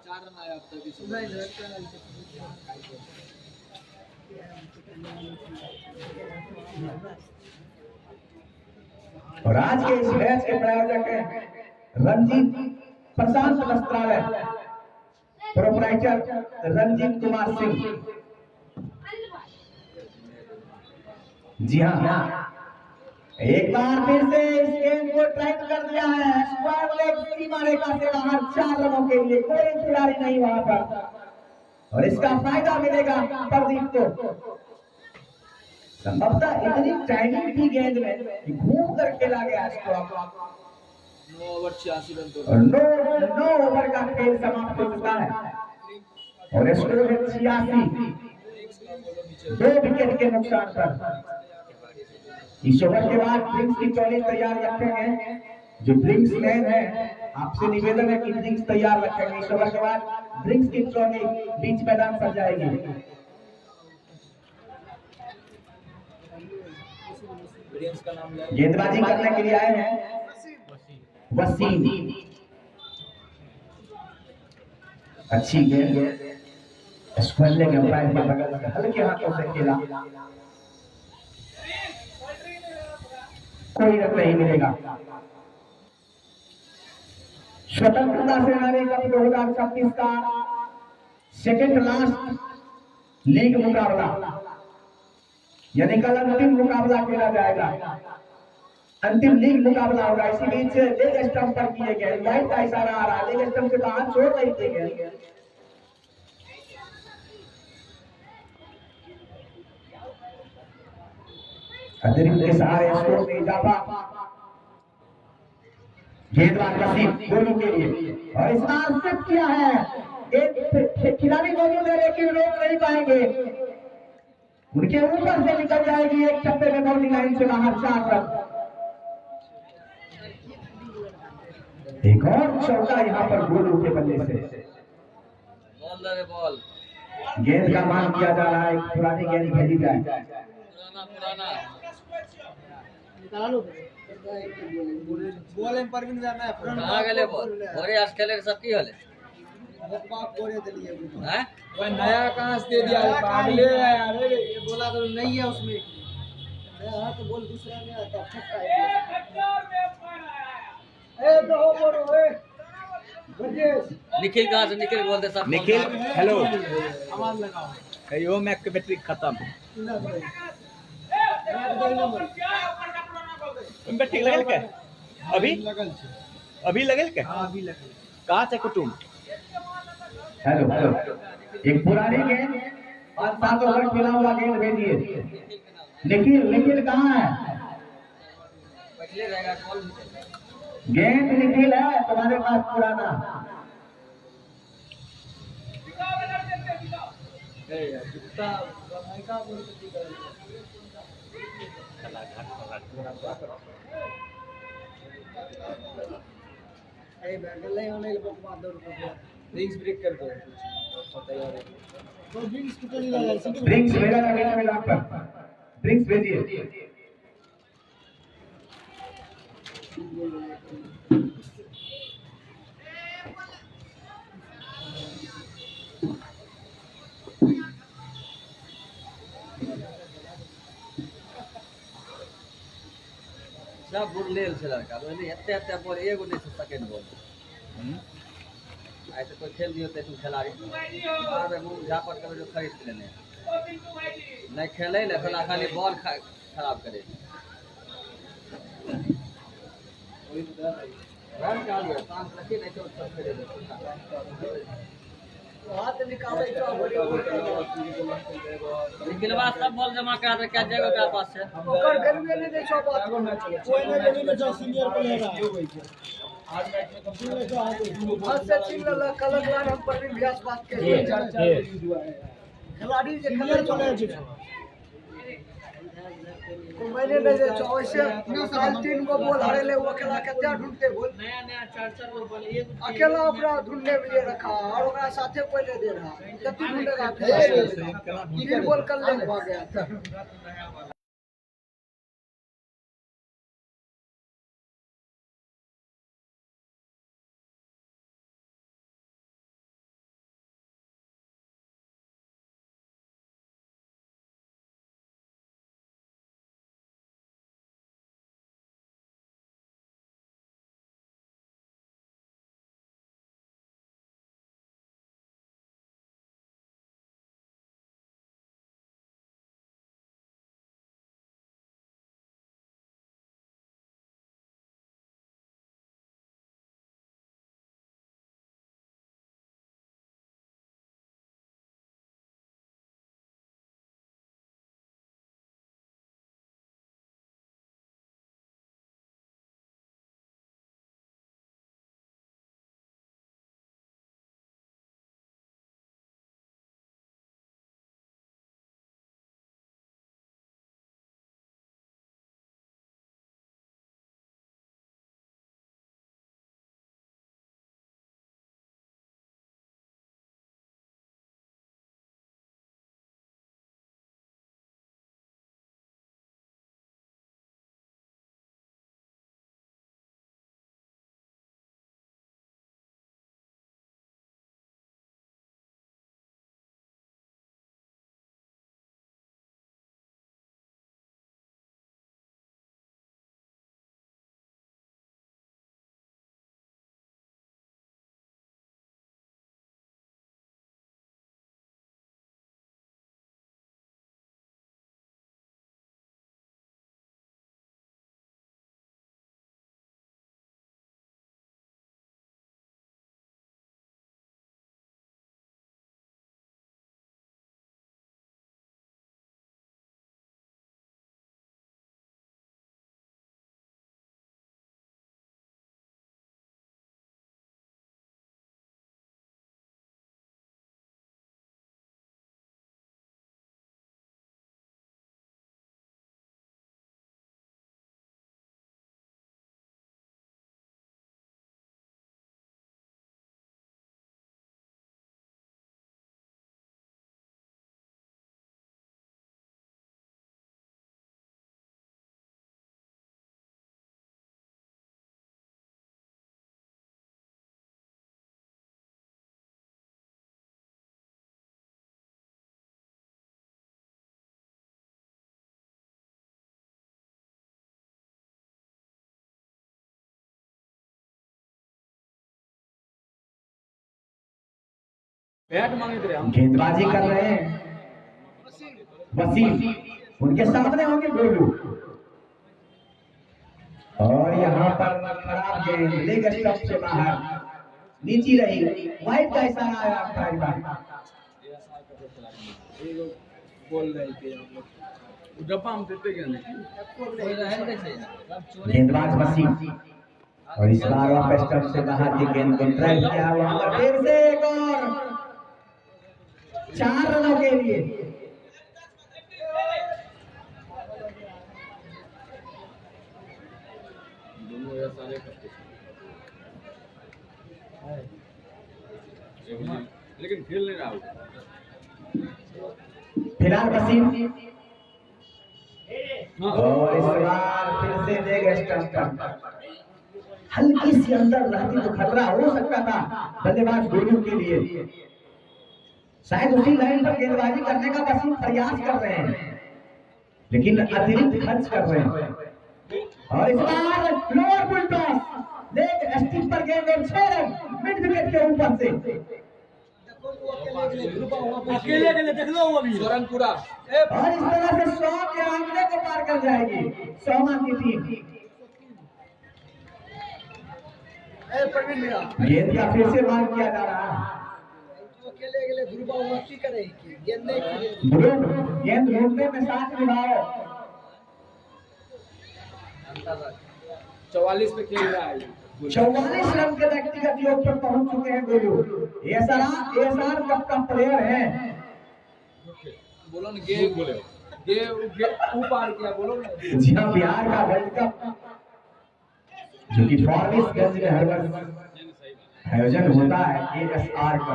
4 रन आया अब तक। और आज के इस मैच के प्रायोजक हैं रंजीत प्रशांत वस्त्रालय, प्रोपराइटर रंजीत कुमार सिंह। जी हाँ, एक बार फिर से इस गेंद को ट्राइट कर दिया है, स्क्वायर लेग सीमा रेखा से बाहर 4 रनों के लिए, कोई खिलाड़ी नहीं वहां पर और इसका फायदा मिलेगा प्रदीप को। संभवतः इतनी टाइमिंग थी गेंद में कि घूम कर खेला गया स्ट्रोक 9 ओवर 86 रन तो और 9 ओवर का खेल समाप्त हो चुका है और स्कोर है 86, 2 विकेट के नुकसान पर। इस ओवर के बाद ड्रिंक्स की टोली तैयार रखेंगे, जो ड्रिंक्स मैन है आपसे निवेदन है कि ड्रिंक्स तैयार रखेंगे। इस ओवर के बाद ड्रिंक्स की टोली बीच मैदान पर जाएगी। का नाम ले गेंदबाजी करने के लिए आए हैं वसीम। अच्छी गेंद स्क्वायर लेग अंपायर के बगल से हल्के हाथों से खेला, कोई रन नहीं मिलेगा। स्वतंत्रता सेनानी कप 2026 का सेकंड लास्ट लीग मुकाबला, यानी कल अंतिम मुकाबला खेला जाएगा, अंतिम लीग मुकाबला होगा। इसी बीच लेग स्टंप पर किए गए लाइट का इशारा आ रहा है, लेग स्टंप से बाहर छोड़ नहीं दिए गए। अतिरिक्त के सहारे स्कोर में इजाफा, गेंदबाज वसीम गोलू के लिए और इस बार सिर्फ किया है, एक खिलाड़ी मौजूद है लेकिन रोक नहीं पाएंगे, उनके ऊपर से निकल जाएगी एक चप्पे में बाउंड्री लाइन से बाहर 4 रन। एक और चौका यहाँ पर गोलू के बल्ले से। बॉल गेंद का मांग किया जा रहा है, पुरानी गेंद भेजी जाए। पुराना बॉल में परवीन जाना है कहां गेले बॉल अरे आज खेले सब की होले बाप कोरे दिए हैं भाई नया कहां से दे दिया पागले है यार, ये बोला तो नहीं है उसमें नया है तो बोल दूसरा नहीं आता फटका है। ए दो बोलो ए गजेश निखिल कहां से निखिल बोलते सब निखिल हेलो आवाज लगाओ कहियो मैक के बैटरी खत्म बैटरी लगल के अभी लगल के हां अभी लगल कहां से कुटुम हेलो हेलो, एक पुरानी गेंद और 7 ओवर खेला हुआ गेंद भेजिए। निखिल निखिल कहाँ है? पहले रहेगा बॉल गेंद निखिल है तुम्हारे पास पुराना। रिंग्स ब्रेक कर दो तैयार है ड्रिंक्स भेजा था मैदान पर, ड्रिंक्स भेजिए। सब बुर लेल से लड़का बोले एते एते बॉल एगो नहीं सेकंड बॉल ऐसे कोई खेल दियो ते तुम खिलाड़ी बार में मुंह झापट कर जो खरीद के लेने नहीं खेले ले साला खाली बॉल खराब करे रन का लिया पांच रखे नहीं तो सब खेले हाथ निकाले तो निखिल बात सब बॉल जमा करा दे क्या जाएगा तेरे पास से ओकर गलवे ने देखो बात कोई ने नहीं देखो सीनियर प्लेयर आज मैच में कम से कम आज से चिन्ह लगा कलर लान हम पर भी व्यास बात के खिलाड़ी जे खेले चले छै को मैंने नहीं देखो ऐसे साल 3 गो बॉल हारे ले वो अकेला कितना ढूंढते बोल नया नया 4 गो बॉल एक अकेला अपना ढूंढने के लिए रखा और ओकरा साथे कोई नहीं दे रहा कितनी ढूंढेगा 3 बॉल कल ले भाग गया। बैट मांगे थे हम। गेंदबाजी कर रहे हैं वसीम, उनके सामने होंगे गोलू। और यहाँ पर खराब गेंद लेग स्टंप से बाहर, नीची रही, वाइड का इशारा आया अंपायर का। बोल रहे थे हम लोग डब्बा हम देते क्या नहीं गेंदबाज वसीम, और इस बार वापस स्टंप से बाहर की गेंद को ट्राई किया, वहां पर फिर से एक और 4 रनों के लिए। दोनों ये सारे करते लेकिन खेल नहीं रहा हूँ। फिलहाल वसीम, और इस बार फिर से लेग स्टंप पर हल्की सी अंदर रहती तो खतरा हो सकता था बल्लेबाज गोलू के लिए। शायद उसी लाइन पर गेंदबाजी करने का वसीम प्रयास कर रहे हैं, लेकिन अतिरिक्त खर्च कर रहे हैं। और इस बार lower full toss, leg stick पर गेंद और 6 रन मिड विकेट के ऊपर से। अकेले अकेले देख लो वो भी सोरनपुरा और इस तरह से 100 के आंकड़े को पार कर जाएगी सोमा की टीम। प्रवीण भैया गेंद का फिर से मार किया जा रहा है। अकेले अकेले ध्रुवा हुआ की करेगी गेंद नहीं खेलेगी। ध्रुव, गेंद ढूंढने में साथ निभाओ। 44 पे खेल रहा है। 44 रन के व्यक्तिगत योग पर पहुंच चुके हैं गोलू। एसआर कप का प्लेयर है। बोलो ना गेम बोले ऊपर किया बोलो ना। जी हाँ, बिहार का वर्ल्ड कप जो कि फारबिसगंज में हर वर्ष आयोजन होता है, एएसआर का।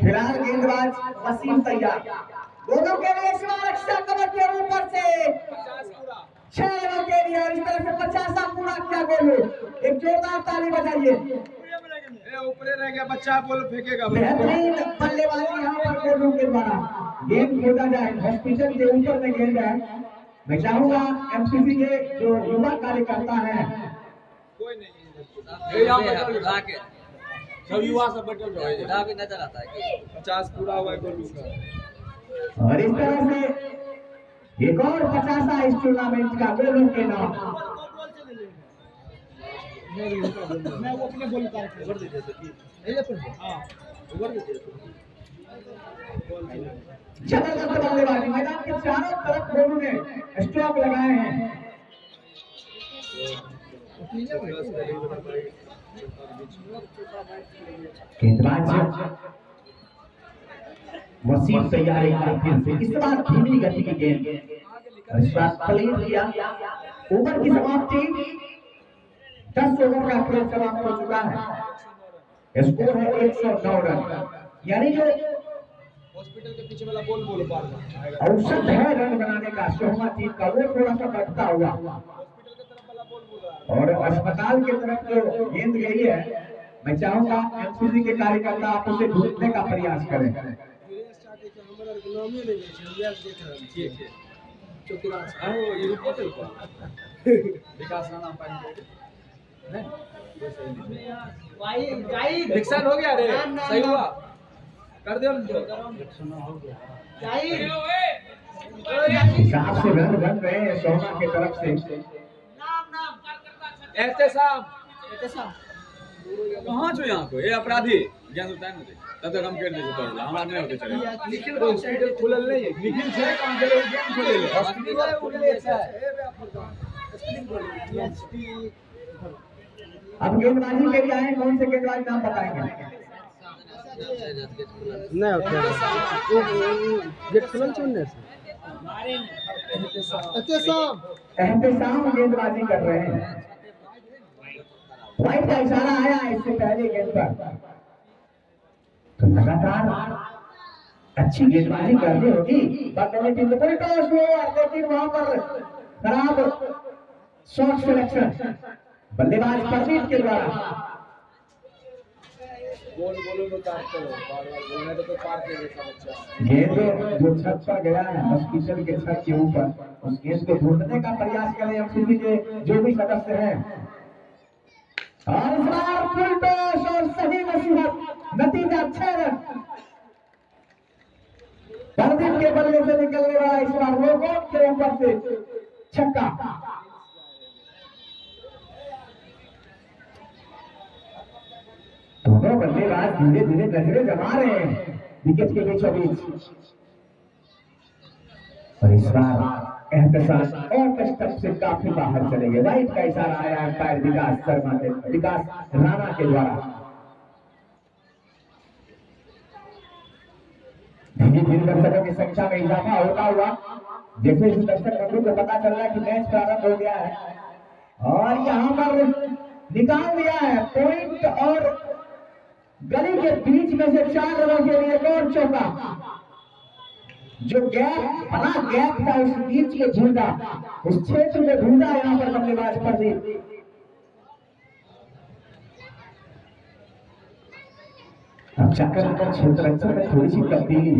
फिलहाल गेंदबाज वसीम तैयार, दोनों के लिए इस बार रक्षा कवर के ऊपर से 6 रनों के लिए, और इस तरह से 50 पूरा किया गोलू। एक जोरदार ताली बजाइए। ऊपर रह गया बच्चा, बोल फेंकेगा। बेहतरीन बल्लेबाजी यहाँ पर गोलू के द्वारा। गेंद खोदा जाए, हॉस्पिटल के ऊपर में गेंद है। मैं चाहूंगा एमसीसी के जो युवा कार्यकर्ता हैं, कोई नहीं सब युवा सब बैठल रहे भी नजर आता है 50 पूरा हुआ है गोलू का। और इस तरह से एक और 50 इस टूर्नामेंट का गोलू के नाम। मैं वो अपने बोल कर ओवर दे देते कि ये पर हां ओवर दे देते। जबरदस्त बल्लेबाजी, मैदान के चारों तरफ गोलू ने स्ट्रोक लगाए हैं। गेंदबाज वसीम तैयार एक बार फिर से, इस बार धीमी गति की गेंद, इस बार क्लीन किया। ओवर की समाप्ति, 10 ओवर का खेल समाप्त हो चुका है। स्कोर है 109 रन, यानी जो हॉस्पिटल के पीछे वाला बॉल बोलो पार औसत है रन बनाने का सोमा टीम का, वो थोड़ा सा घटता हुआ। और अस्पताल की तरफ जो गेंद गई है, मैं चाहूंगा एमसीसी के कार्यकर्ता आप उसे ढूंढने का प्रयास करें। ठीक है चतुरांश हां ये रिपोर्टर को विकास राणा पाएंगे भाई नुकसान हो गया रे, सही हुआ कर दे हिसाब से रन बन रहे हैं सोमा की तरफ से। एहतेसाम कहां छो यहां को? ये अपराधी ज्ञान सुल्तान में तब तक हम कर दे तो हमरा नहीं होते चले। निखिल को हॉस्पिटल खुलल नहीं है, निखिल से काम चले गेम खोले ले हॉस्पिटल खुलले है। अब गेंदबाजी के लिए आए, कौन से गेंदबाज नाम बताएंगे? नहीं होता गेट खुलल छोड़ने से एहतेसाम गेंदबाजी कर रहे हैं। वाइड का इशारा आया इससे पहले गेंद पर, तो लगातार अच्छी गेंदबाजी करनी होगी बाकी टीम को। कोई टॉस हुआ, लेकिन वहां पर खराब शॉट सिलेक्शन बल्लेबाज परवीन के द्वारा। बोल बोलो तो काट करो, बार-बार बोलने तो पार के देखा बच्चा। गेंद जो छत पर गया है, हॉस्पिटल के छत के ऊपर, उस गेंद को ढूंढने का प्रयास करें एमसीसी के जो भी सदस्य हैं। और इस बार फुल टॉस और सही नसीहत, नतीजा 6 रन। प्रदीप के बल्ले से निकलने वाला इस बार लोगों के ऊपर से छक्का। दोनों बल्लेबाज धीरे धीरे नजरें जमा रहे हैं विकेट के बीचों बीच। और इस बार एहतसास और स्टंप से काफी बाहर चले गए। राइट का इशारा आया अंपायर विकास राणा के द्वारा। धीरे धीरे दर्शकों की संख्या में इजाफा होता हुआ जैसे इस दर्शक बंधु को पता चल रहा है कि मैच प्रारंभ हो गया है और यहाँ पर निकाल दिया है पॉइंट और गली के बीच में से 4 रनों के लिए एक और चौका। जो गैप बड़ा गैप था उस बीच के ढूंढा, उस क्षेत्र में ढूंढा यहाँ पर बल्लेबाज प्रदीप। अब जाकर क्षेत्र अंचल में थोड़ी सी तब्दीली।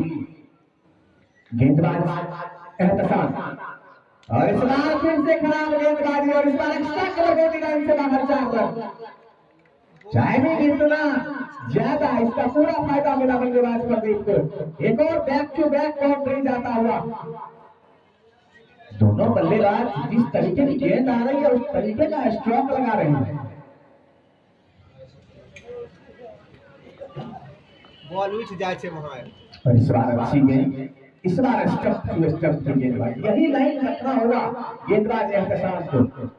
गेंदबाज एहतसास और इस बार फिर से खराब गेंदबाजी और इस बार एक्स्ट्रा कवर होती लाइन से बाहर 4 रन। चाहे इतना ज्यादा इसका पूरा फायदा मिला बल्लेबाज प्रदीप को। एक और बैक टू बैक बाउंड्री जाता हुआ। दोनों बल्लेबाज जिस तरीके की गेंद आ रही है उस तरीके का स्ट्रोक लगा रहे हैं। बॉल उठ जाए छे वहां। और इस बार अच्छी गेंद, इस बार स्टंप टू स्टंप की गेंदबाजी। यही लाइन रखना होगा गेंदबाज एहतसास को।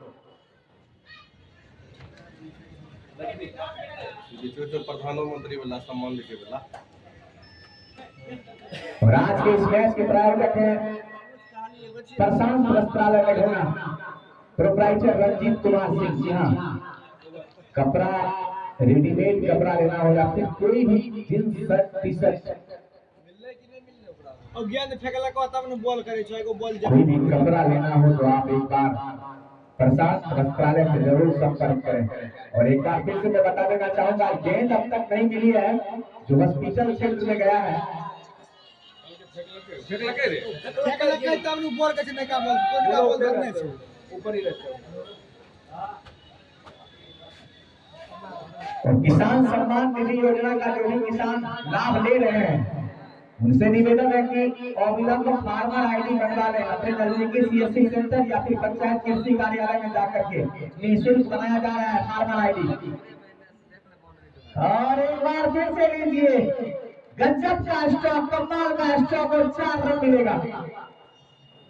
प्रधानमंत्री वाला सम्मान लिखे वाला। और आज के इस मैच के प्रायोजक हैं प्रशांत वस्त्रालय लखनऊ, प्रोप्राइटर रंजीत कुमार सिंह। जी हाँ, कपड़ा रेडीमेड कपड़ा लेना हो या फिर कोई भी जींस शर्ट टी शर्ट और गेंद फेंकला को तब ने बॉल करे छै, एगो बॉल कोई भी कपड़ा लेना हो तो आप एक बार प्रशांत वस्त्रालय से जरूर संपर्क करें। और एक बार फिर से मैं बता देना चाहूंगा गेंद अब तक नहीं मिली है जो हॉस्पिटल क्षेत्र में गया है। फेंकला के तब ने बॉल के नहीं का बॉल कोन का बॉल धरने छै ऊपर ही रहते। और किसान सम्मान निधि योजना का जो भी किसान लाभ ले रहे हैं उनसे निवेदन है कि अविलंब फार्मर आईडी बनवा लें अपने नजदीकी सीएससी सेंटर या फिर पंचायत कृषि कार्यालय में जाकर के। निःशुल्क बनाया जा रहा है फार्मर आईडी। और एक बार फिर से लीजिए गजब का स्टॉक, कमाल का स्टॉक और 4 रन मिलेगा।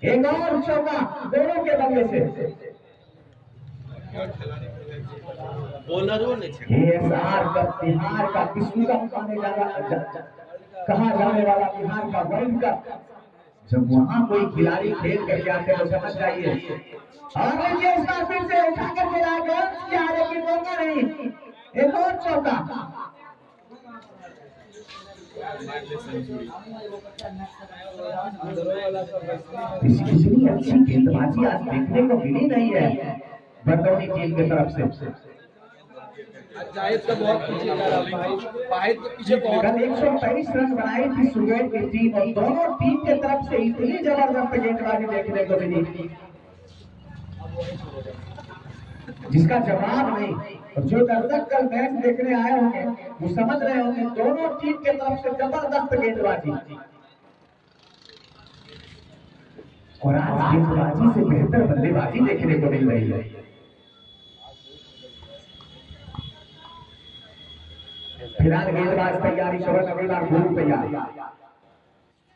एक और चौका दोनों के बल्ले से। बॉलरों ने एएसआर का बिहार का विश्व कप कहा जाने वाला बिहार का वर्ल्ड कप, जब वहां कोई खिलाड़ी खेल कर आते हैं तो समझ जाइए। और ये इस बार फिर से उठा कर खेला गया लेकिन मौका नहीं। एक और चौका। इतनी अच्छी गेंदबाजी आज देखने को मिली नहीं है बरदौनी टीम की तरफ से। जाहिद तो बहुत पीछे जा रहा भाई, वाहिद के पीछे बहुत। 123 रन बनाई थी सुगैर की टीम और दोनों टीम के तरफ से इतनी जबरदस्त गेंदबाजी देखने को मिली जिसका जवाब नहीं। और जो दर्शक कल मैच देखने आए होंगे वो समझ रहे होंगे दोनों टीम के तरफ से जबरदस्त गेंदबाजी। और आज गेंदबाजी से बेहतर बल्लेबाजी देखने को मिल रही है। फिलहाल गेंदबाज तैयारी, शरण अगेवार गोल तैयार।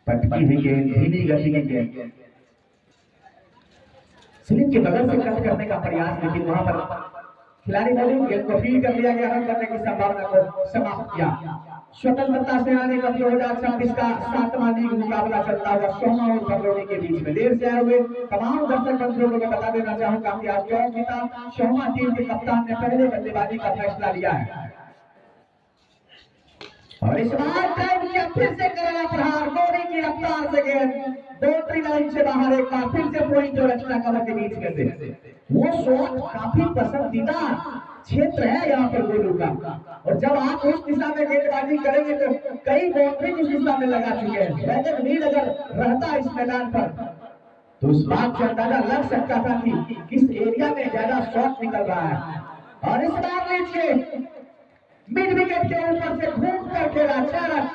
पटकी हुई गेंद, धीमी गति की गेंद स्लिप के बगल से कट करने का प्रयास, लेकिन वहां पर खिलाड़ी बॉलिंग गेंद को फील्ड कर लिया गया। रन करने की संभावना को समाप्त किया। स्वतंत्रता सेनानी का 2026 का 7वां लीग मुकाबला चलता हुआ सोमा और भदरौनी के बीच में देर से आए हुए तमाम दर्शक बंधुओं को मैं बता देना चाहूंगा कि आज टॉस जीता सोमा टीम के कप्तान ने पहले बल्लेबाजी का फैसला लिया है। और इस बार टाइम किया फिर से करेगा प्रहार, गोरी की रफ्तार से गेंद बाउंड्री लाइन से बाहर। एक बार फिर से पॉइंट और रचना कवर के बीच में से वो शॉट काफी पसंदीदा क्षेत्र है यहाँ पर गोलू का। और जब आप उस दिशा में गेंदबाजी करेंगे तो कई बाउंड्री उस दिशा में लगा चुके हैं। वैसे नील अगर रहता इस मैदान पर तो उस बात से अंदाजा लग सकता था कि किस एरिया में ज्यादा शॉट निकल रहा है। और इस बार लीजिए मिड विकेट के ऊपर से घूम कर खेला 4 रन।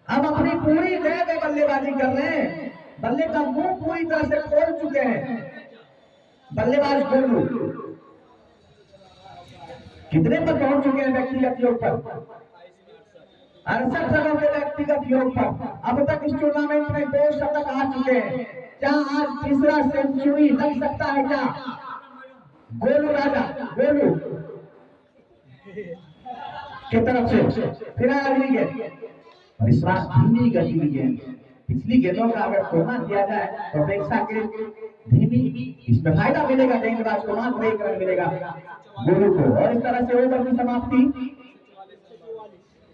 अब अपनी पूरी लय में बल्लेबाजी कर रहे हैं, बल्ले का मुंह पूरी तरह से खोल चुके हैं बल्लेबाज गोलू। कितने पर पहुंच चुके हैं व्यक्तिगत योग पर? 68 रनों के व्यक्तिगत योग पर अब तक इस टूर्नामेंट में 2 शतक आ चुके हैं। क्या आज तीसरा सेंचुरी लग सकता है क्या? गोलू राजा गोलू की तरफ से फिर अगली गेंद, और इस बार धीमी गति की गेंद। पिछली गेंदों का अगर तुलना किया जाए तो अपेक्षा के धीमी, इसमें फायदा मिलेगा गेंदबाज को, मात्र 1 रन मिलेगा गोलू को। और इस तरह से ओवर की समाप्ति,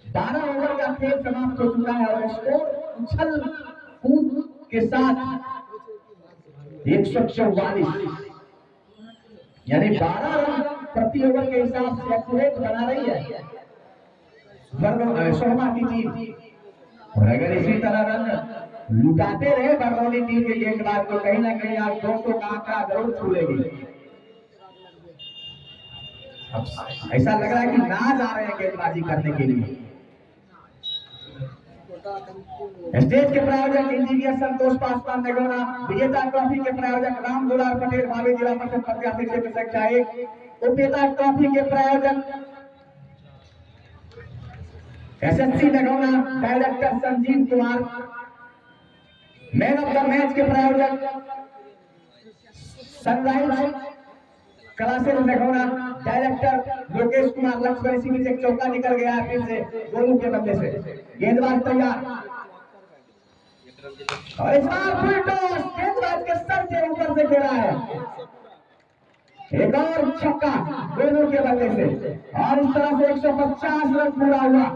12 ओवर का खेल समाप्त हो चुका है और स्कोर उछल कूद के साथ 144 यानी 12 रन प्रति ओवर के हिसाब से एक्यूरेट बना रही है सोमा की टीम। और अगर इसी तरह रन लुटाते रहे बरनौली टीम के गेंदबाज तो कहीं ना कहीं आज 200 का आंकड़ा जरूर छू लेगी। अब ऐसा लग रहा है कि नाज आ रहे हैं गेंदबाजी करने के लिए। स्टेज के प्रायोजक इंजीनियर संतोष पासवान नगौना, विजेता ट्रॉफी के प्रायोजक राम दुलार पटेल, भावी जिला परिषद प्रत्याशी क्षेत्र संख्या 1, उपजेता ट्रॉफी के प्रायोजक SSC Nagauna director Sanjeev Kumar, man of the match के प्रायोजक Sunrise classes Nagauna director Lokesh Kumar Laxman Singh. एक चौका निकल गया है फिर से गोलू के बल्ले से, गेंदबाज तैयार और इस बार फुल टॉस गेंदबाज के सर के ऊपर से खेला है। एक और छक्का गोलू के बल्ले से और इस तरह से 150 रन पूरा हुआ।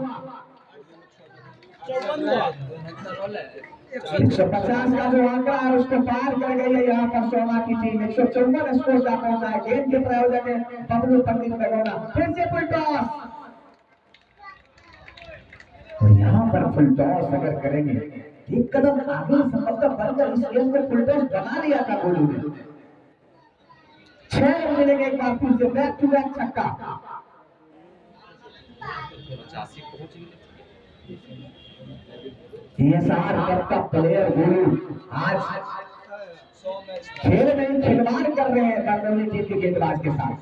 150 का जो आंकड़ा है उसको पार कर गई है यहाँ पर सोमा की टीम। 154 स्कोर का पहुंचा है। गेंद के प्रायोजक है बबलू पंडित नगौना। फिर से फुल टॉस और यहाँ पर फुल टॉस अगर करेंगे, एक कदम आगे मतलब बढ़कर इस गेम में फुल टॉस बना लिया था गोलू ने। 6 रन मिलेंगे एक बार फिर से, बैक टू बैक छक्का। ESR कप का प्लेयर गोलू आज खेल में खिलवाड़ कर रहे हैं बरनौली टीम के गेंदबाज के साथ।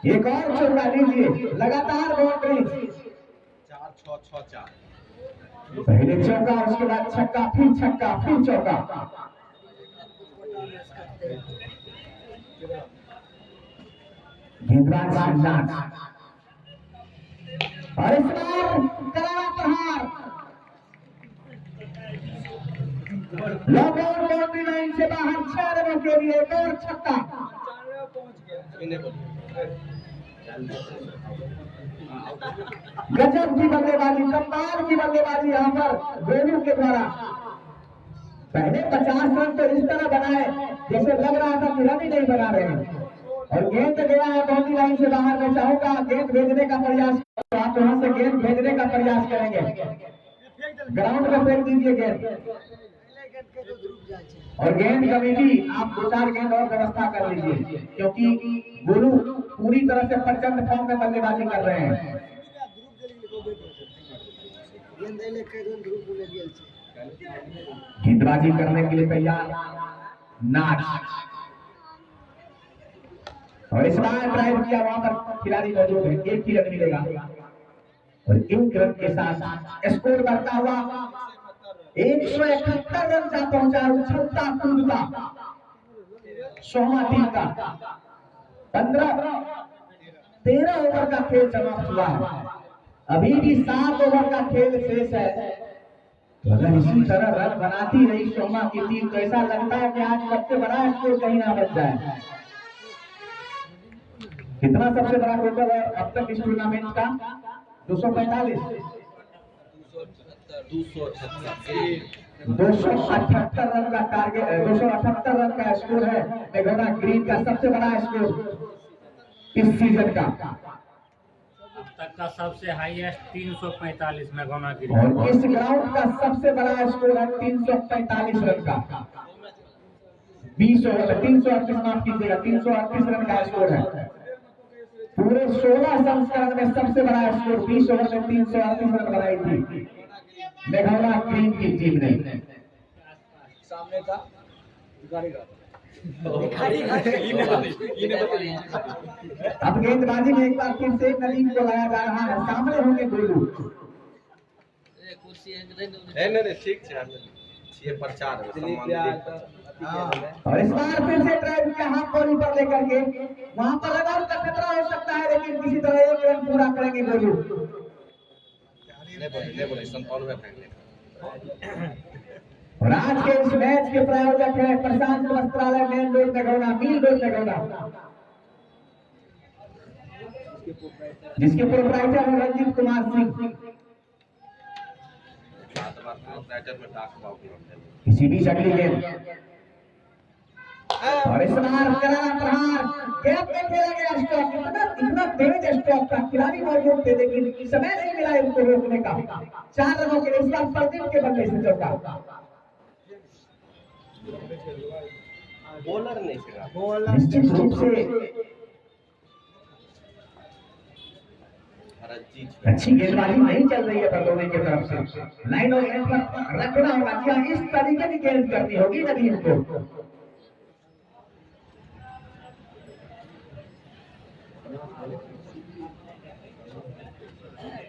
एक और चौका लीजिए, लगातार बाउंड्री, 4-6-6-4 पहले चौका उसके बाद छक्का फिर चौका। गेंदबाज शानदार और इस बार करारा प्रहार, लॉन्ग ऑन बाउंड्री लाइन से बाहर 6 रनों के लिए एक और छक्का। गजब की बल्लेबाजी, कमाल की बल्लेबाजी यहाँ पर गोलू के द्वारा। पहले 50 रन तो इस तरह बनाए जैसे लग रहा था कि रन ही नहीं बना रहे हैं, और गेंद गया है बाउंड्री लाइन से बाहर। मैं चाहूंगा गेंद भेजने का प्रयास, आप वहां से गेंद भेजने का प्रयास करेंगे, ग्राउंड में फेंक दीजिए गेंद। और गेंद कमेटी आप 2-4 गेंद और व्यवस्था कर लीजिए, क्योंकि गोलू पूरी तरह से प्रचंड फॉर्म में बल्लेबाजी कर रहे हैं। गेंदबाजी करने के लिए तैयार नाच, और इस बार ड्राइव किया, वहां पर खिलाड़ी मौजूद है। 1 ही रन मिलेगा और 1 रन के साथ स्कोर बढ़ता हुआ 171 रन का पहुंचा। उछलता कूदता सोमा टीम का 13 ओवर का खेल समाप्त हुआ है। अभी भी 7 ओवर का खेल शेष है। तो अगर इसी तरह रन बनाती रही सोमा की टीम तो ऐसा लगता है कि आज सबसे बड़ा स्कोर कहीं ना बच जाए। कितना सबसे बड़ा टोटल है अब तक इस टूर्नामेंट का? 245 278 रन का टारगेट, 278 रन का स्कोर है नगौना ग्रीन का सबसे बड़ा स्कोर इस सीजन का। तक का सबसे हाईएस्ट 345 में गौना गिरी। और इस ग्राउंड का सबसे बड़ा स्कोर है 345 रन का। 20 ओवर 338 माफ कीजिएगा 338 रन का स्कोर है। पूरे 16 संस्करण में सबसे बड़ा स्कोर 20 ओवर में 338 रन बनाई थी मेघौला ग्रीन की टीम ने। सामने था अब गेंदबाजी में एक बार फिर से नदीम को लाया जा रहा है। सामने होंगे गोलू। नहीं ठीक है ये प्रचार और इस बार फिर से ड्राइव के हाथ बॉली पर लेकर के वहां पर रन आउट का खतरा हो सकता है, लेकिन किसी तरह एक रन पूरा करेंगे गोलू। और आज के इस मैच के प्रायोजक है प्रशांत वस्त्रालय मेन रोड नगौना, मील रोड नगौना, जिसके प्रोप्राइटर है रंजीत कुमार सिंह। इसी बीच अगली गेंद और इस बार करारा प्रहार गैप में खेला गया स्टॉक। इतना तेज स्टॉक था, खिलाड़ी मौजूद थे लेकिन समय नहीं मिला इनको रोकने का। 4 रनों के लिए इस बार प्रदीप के बल्ले से चौका। बॉलर नहीं निश्चित रूप से अच्छी गेंदबाजी नहीं चल रही है बरदोनी की तरफ से। लाइन और लेंथ पर रखना होगा, क्या इस तरीके की गेंद करनी होगी नदीम को।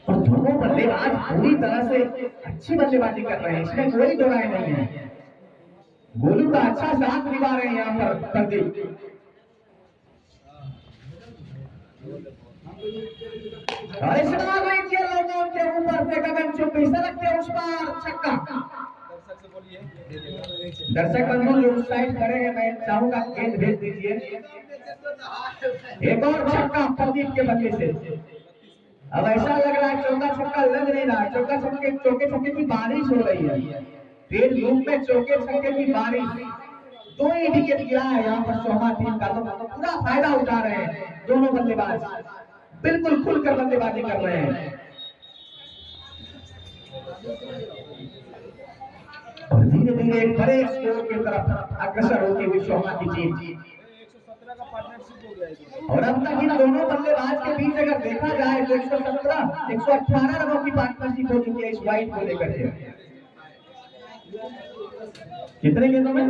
और दोनों बल्लेबाज पूरी तरह से अच्छी बल्लेबाजी कर रहे हैं, इसमें कोई दो राय नहीं है। गोलू का अच्छा साथ निभा रहे हैं यहाँ पर प्रदीप। और इस बार देखिए लोगों के ऊपर से गगन चुप्पी सरकते उस बार छक्का। दर्शक बंधु जो उस साइड खड़े हैं, मैं चाहूंगा गेंद भेज दीजिए। एक और छक्का प्रदीप के बल्ले से। अब ऐसा लग रहा है चौका छक्का लग नहीं रहा, चौके छक्के की बारिश हो रही है। तेज धूप में चौके छक्के की बारिश। 2 ही विकेट गिरा है यहाँ पर सोमा टीम का, तो पूरा फायदा उठा रहे हैं दोनों बल्लेबाज, बिल्कुल खुलकर बल्लेबाजी कर रहे हैं। और धीरे धीरे एक बड़े स्कोर की तरफ अग्रसर होती हुई सोमा की टीम। और अब तक इन दोनों बल्लेबाज के बीच अगर देखा जाए तो 118 रनों की पार्टनरशिप हो चुकी है इस वाइड को लेकर के। कितने गेंदों में?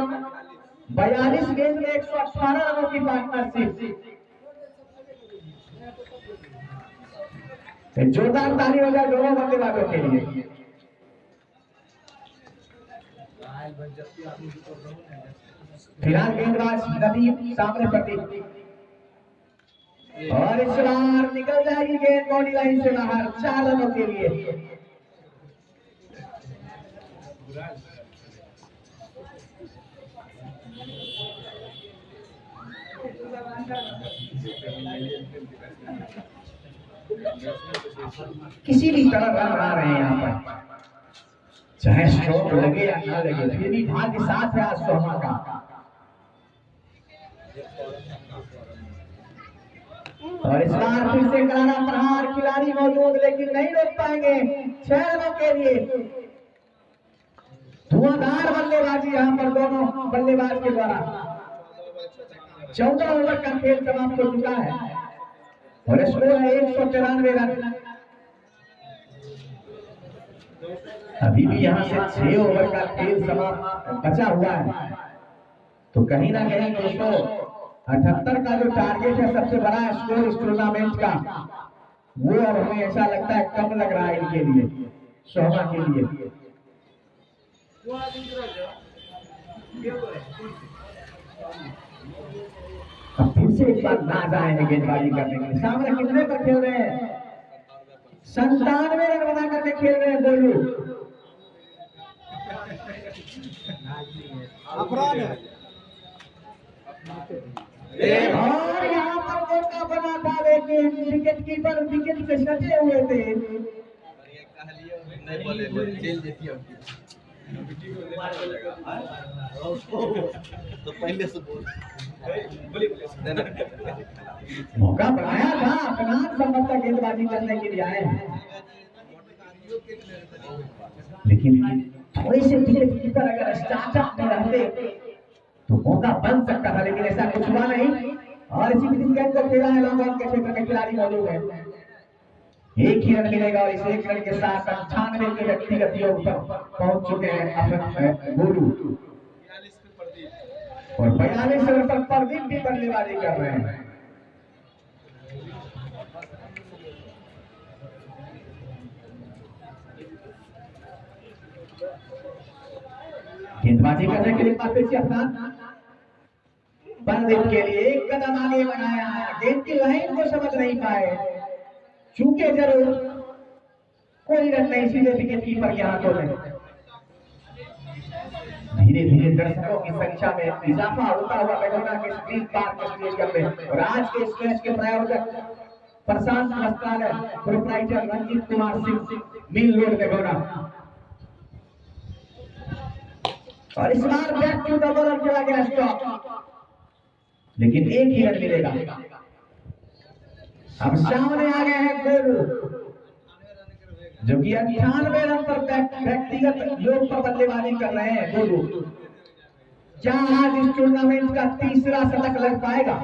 42 गेंद में 118 रनों की पार्टनरशिप। जोरदार ताली हो जाए दोनों बल्लेबाजों के लिए। फिलहाल गेंदबाज नदीम, सामने प्रदीप। और इस बार निकल जाएगी गेंद बॉडी लाइन से बाहर 4 रनों के लिए। किसी भी तरह रन आ रहे हैं यहाँ पर, चाहे स्ट्रोक लगे या ना लगे, फिर भी भाग्य साथ है आज सोमा का। और इस बार फिर से करारा प्रहार, खिलाड़ी मौजूद लेकिन नहीं रोक पाएंगे। 6 रनों के लिए धुआंधार बल्लेबाजी यहाँ पर दोनों बल्लेबाज के द्वारा। 14 ओवर का खेल समाप्त हो चुका है और स्कोर है 193 रन। अभी भी यहाँ से 6 ओवर का खेल समाप्त बचा हुआ है, तो कहीं ना कहीं 278 का जो टारगेट है सबसे बड़ा स्कोर इस टूर्नामेंट का, वो अब हमें ऐसा लगता है कम लग रहा है इनके लिए, सोमा के लिए। अब फिर से एक बार नाज आए हैं गेंदबाजी करने के लिए। सामने कितने पर खेल रहे हैं? 97 रन बना करके खेल रहे हैं गोलू। और यहाँ पर मौका बना था लेकिन विकेट कीपर विकेट से सटे हुए थे। तो पहले से बोल मौका बनाया था, अपना संभवतः गेंदबाजी करने के लिए आए हैं, लेकिन थोड़े से कीपर अगर स्टार्टअप में रहते तो मौका बन सकता था, लेकिन ऐसा कुछ हुआ नहीं। और इसी गेंद को खेला है लॉन्ग ऑन के क्षेत्र में खिलाड़ी मौजूद है। एक ही रन मिलेगा और इस एक रन के साथ 98 के व्यक्तिगत योग पर पहुंच चुके हैं गोलू और 42 रन पर प्रदीप भी बल्लेबाजी कर रहे हैं। गेंदबाजी करने के लिए काफी अफगान प्रदीप के लिए एक कदम आगे बढ़ाया, गेंद की लाइन को समझ नहीं पाए, चूके जरूर कोई रन नहीं, सीधे विकेट कीपर के हाथों में। धीरे धीरे दर्शकों की संख्या में इजाफा होता हुआ मेघोना के स्क्रीन पार स्टेडियम में, और आज के इस मैच के प्रायोजक Prashant Vastralaya, proprietor Ranjeet Kumar Singh, mill road मेघोना। और इस बार बैक टू द बॉलर खेला गया स्टॉप, लेकिन एक ही रन मिलेगा। अब सामने आ गए हैं गोलू, जो कि 98 रन पर व्यक्तिगत योग पर बल्लेबाजी कर रहे हैं गोलू। क्या आज इस टूर्नामेंट का तीसरा शतक लग पाएगा?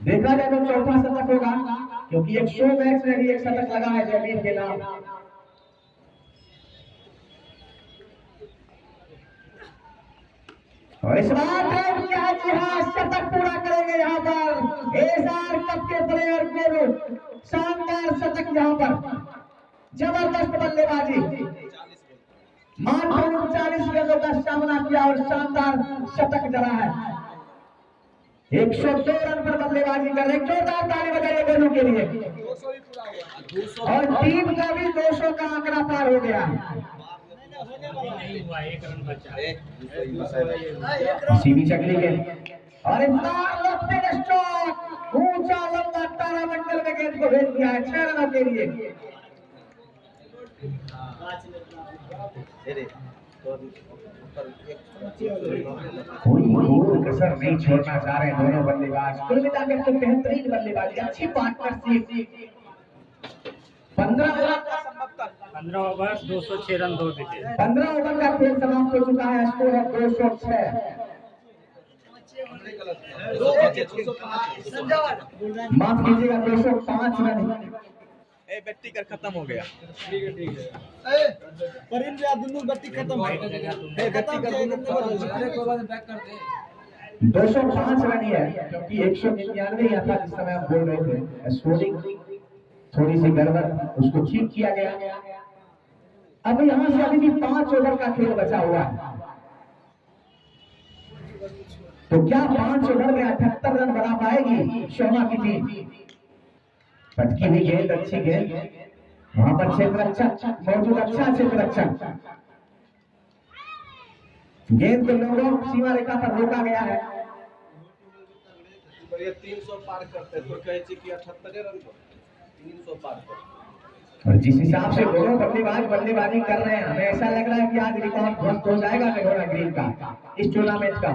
देखा जाए तो चौथा शतक होगा, क्योंकि 100 मैच में भी एक शतक लगा है जमीन के नाम। और इस बार शतक पूरा करेंगे यहाँ पर एसआर कप के प्लेयर गोलू, शानदार शतक यहाँ पर, जबरदस्त बल्लेबाजी, मात्र 39 रनों का सामना किया और शानदार शतक जड़ा है। 102 रन पर बल्लेबाजी कर रहे, जोरदार ताली बजाइए गोलू के लिए। और टीम का भी 200 का आंकड़ा पार हो गया। नहीं हुआ, एक रन बचा। सीधी चकली गेंद और इस बार लेफ्ट स्ट्रोक, ऊंचा लंबा तारामंडल में गेंद को भेज दिया है 6 रनों के लिए। कोई कसर नहीं छोड़ना चाह रहे दोनों बल्लेबाज, कुल मिलाकर तो बेहतरीन बल्लेबाजी, अच्छी partnership. 15 over 206 run 2 wicket. 15 over का खेल समाप्त हो चुका है, स्कोर है 206। माफ कीजिएगा 205 रन। बैटिंग कर खत्म हो गया। परिन भी दोनों बैटिंग खत्म है, बैटिंग कर दोनों बैक कर दे। 205 रन ही है, क्योंकि 199 या था जिस समय आप बोल रहे थे। स्कोरिंग थोड़ी सी गड़बड़, उसको ठीक किया गया। अब यहाँ से अभी भी 5 ओवर का खेल बचा हुआ है, तो क्या 5 ओवर में 78 रन बना पाएगी शर्मा की टीम? पटकी हुई गेंद, अच्छी गेंद, वहां पर क्षेत्र अच्छा मौजूद, अच्छा क्षेत्र अच्छा, गेंद को लोगों सीमा रेखा पर रोका गया है। ये 300 पार करते तो कहे कि 78 रन पर 300 पार कर। और जिस हिसाब से दोनों बल्लेबाज बल्लेबाजी कर रहे हैं, हमें ऐसा लग रहा है कि आज रिकॉर्ड ध्वस्त हो जाएगा मेघोना ग्रीन का इस टूर्नामेंट का।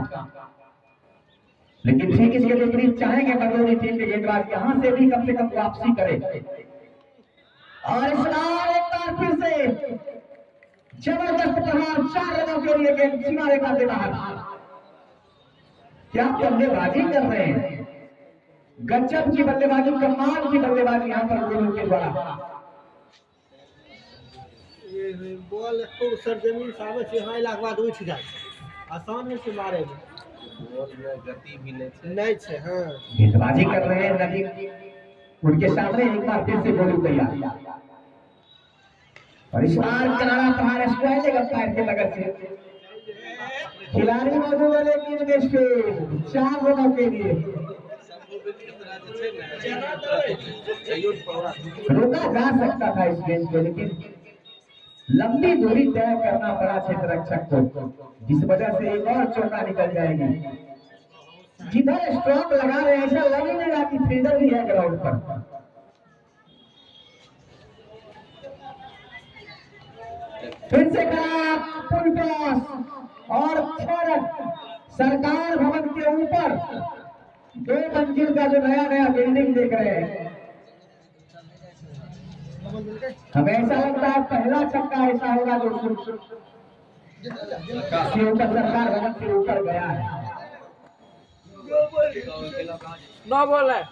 लेकिन ठीक इसके विपरीत चाहेंगे बंगलोरी टीम के गेंदबाज यहाँ से भी कम वापसी करे। और इस बार एक बार फिर से जबरदस्त प्रहार, 4 रनों के लिए गेंद सीमा रेखा से बाहर। क्या बल्लेबाजी कर रहे हैं, गजब की बल्लेबाजी, कमाल की बल्लेबाजी यहाँ पर गोलू के द्वारा। बॉल तो सर जमीन सामने से हाई लाख बाद उठ जाए, आसान है से मारे में गति भी नहीं छे। हाँ, गेंदबाजी कर रहे हैं नदीम, उनके सामने एक बार फिर से गोलू तैयार। और इस बार करारा प्रहार स्क्वायर लेगा पैर के लगन से, खिलाड़ी मौजूद है लेकिन निष्फल, 4 रनों के लिए रोका जा सकता था इस गेंद को, लेकिन लंबी दूरी तय करना पड़ा क्षेत्र रक्षक को, जिस वजह से एक और चौका निकल जाएगी। जिधर स्ट्रोक लगा रहे हैं ऐसा लग ही नहीं रहा कि फील्डर भी है ग्राउंड पर। फिर से खराब फुल टॉस और 6 रन। सरकार भवन के ऊपर 2 मंजिल का जो नया नया बिल्डिंग देख रहे हैं, हमें ऐसा लगता है पहला छक्का ऐसा होगा जो के ऊपर सरकार भवन के ऊपर गया है। 9 बॉल है।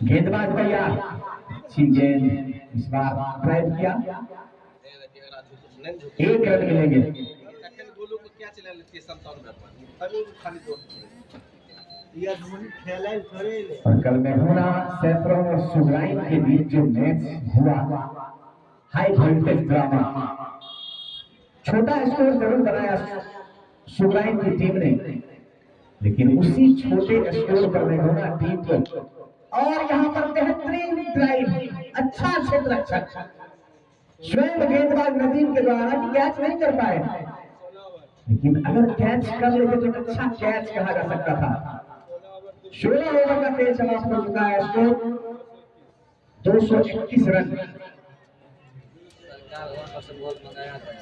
गेंदबाज तैयार, अच्छी गेंद इस बार ड्राइव किया, 1 रन मिलेंगे। और कल मेघना सैफरों और सुग्राइन के बीच जो मैच हुआ, हाई वोल्टेज ड्रामा, छोटा स्कोर जरूर बनाया सुग्राइन की टीम ने, लेकिन उसी छोटे स्कोर पर मेघना टीम को, और यहाँ पर बेहतरीन ड्राइव, अच्छा क्षेत्र रक्षक स्वयं गेंदबाज नदीम के द्वारा कैच नहीं कर पाए, लेकिन अगर कैच कर लेते तो अच्छा कैच कहा जा सकता था। 16 ओवर का खेल समाप्त हो चुका है, स्कोर 221 रन।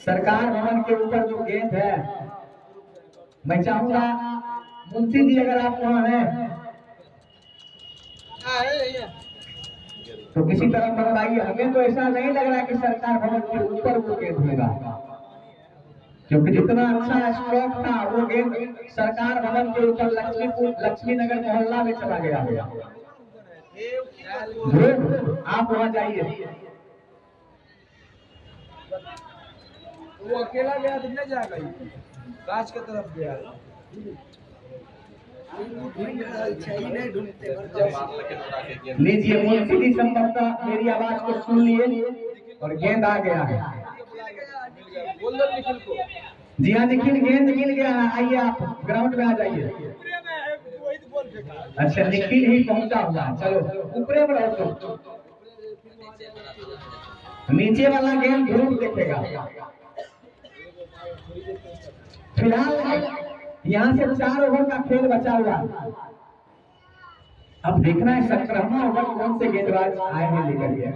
सरकार भवन के ऊपर जो गेंद है, मैं चाहूंगा मुंशी जी अगर आप वहां हैं तो किसी तरह मंगवाइए। हमें तो ऐसा नहीं लग रहा कि सरकार भवन के ऊपर वो गेंद होगा, क्योंकि जितना अच्छा स्ट्रोक था वो गेंद सरकार भवन के ऊपर लक्ष्मी नगर मोहल्ला में चला गया होगा। आप वहां जाइए। वो अकेला गया तो नहीं जाएगा, कांच की तरफ गया। लीजिए मुंशी जी संभवतः मेरी आवाज को सुन लिए और गेंद आ गया है। जी हाँ निखिल, गेंद मिल गया है, आइए आप ग्राउंड में आ जाइए। अच्छा निखिल ही पहुंचा हुआ है, चलो ऊपरे में रहो तो नीचे वाला गेंद ध्रुव देखेगा। फिलहाल यहाँ से 4 ओवर का खेल बचा हुआ, अब देखना है 17वां ओवर कौन से गेंदबाज आए हैं लेकर के।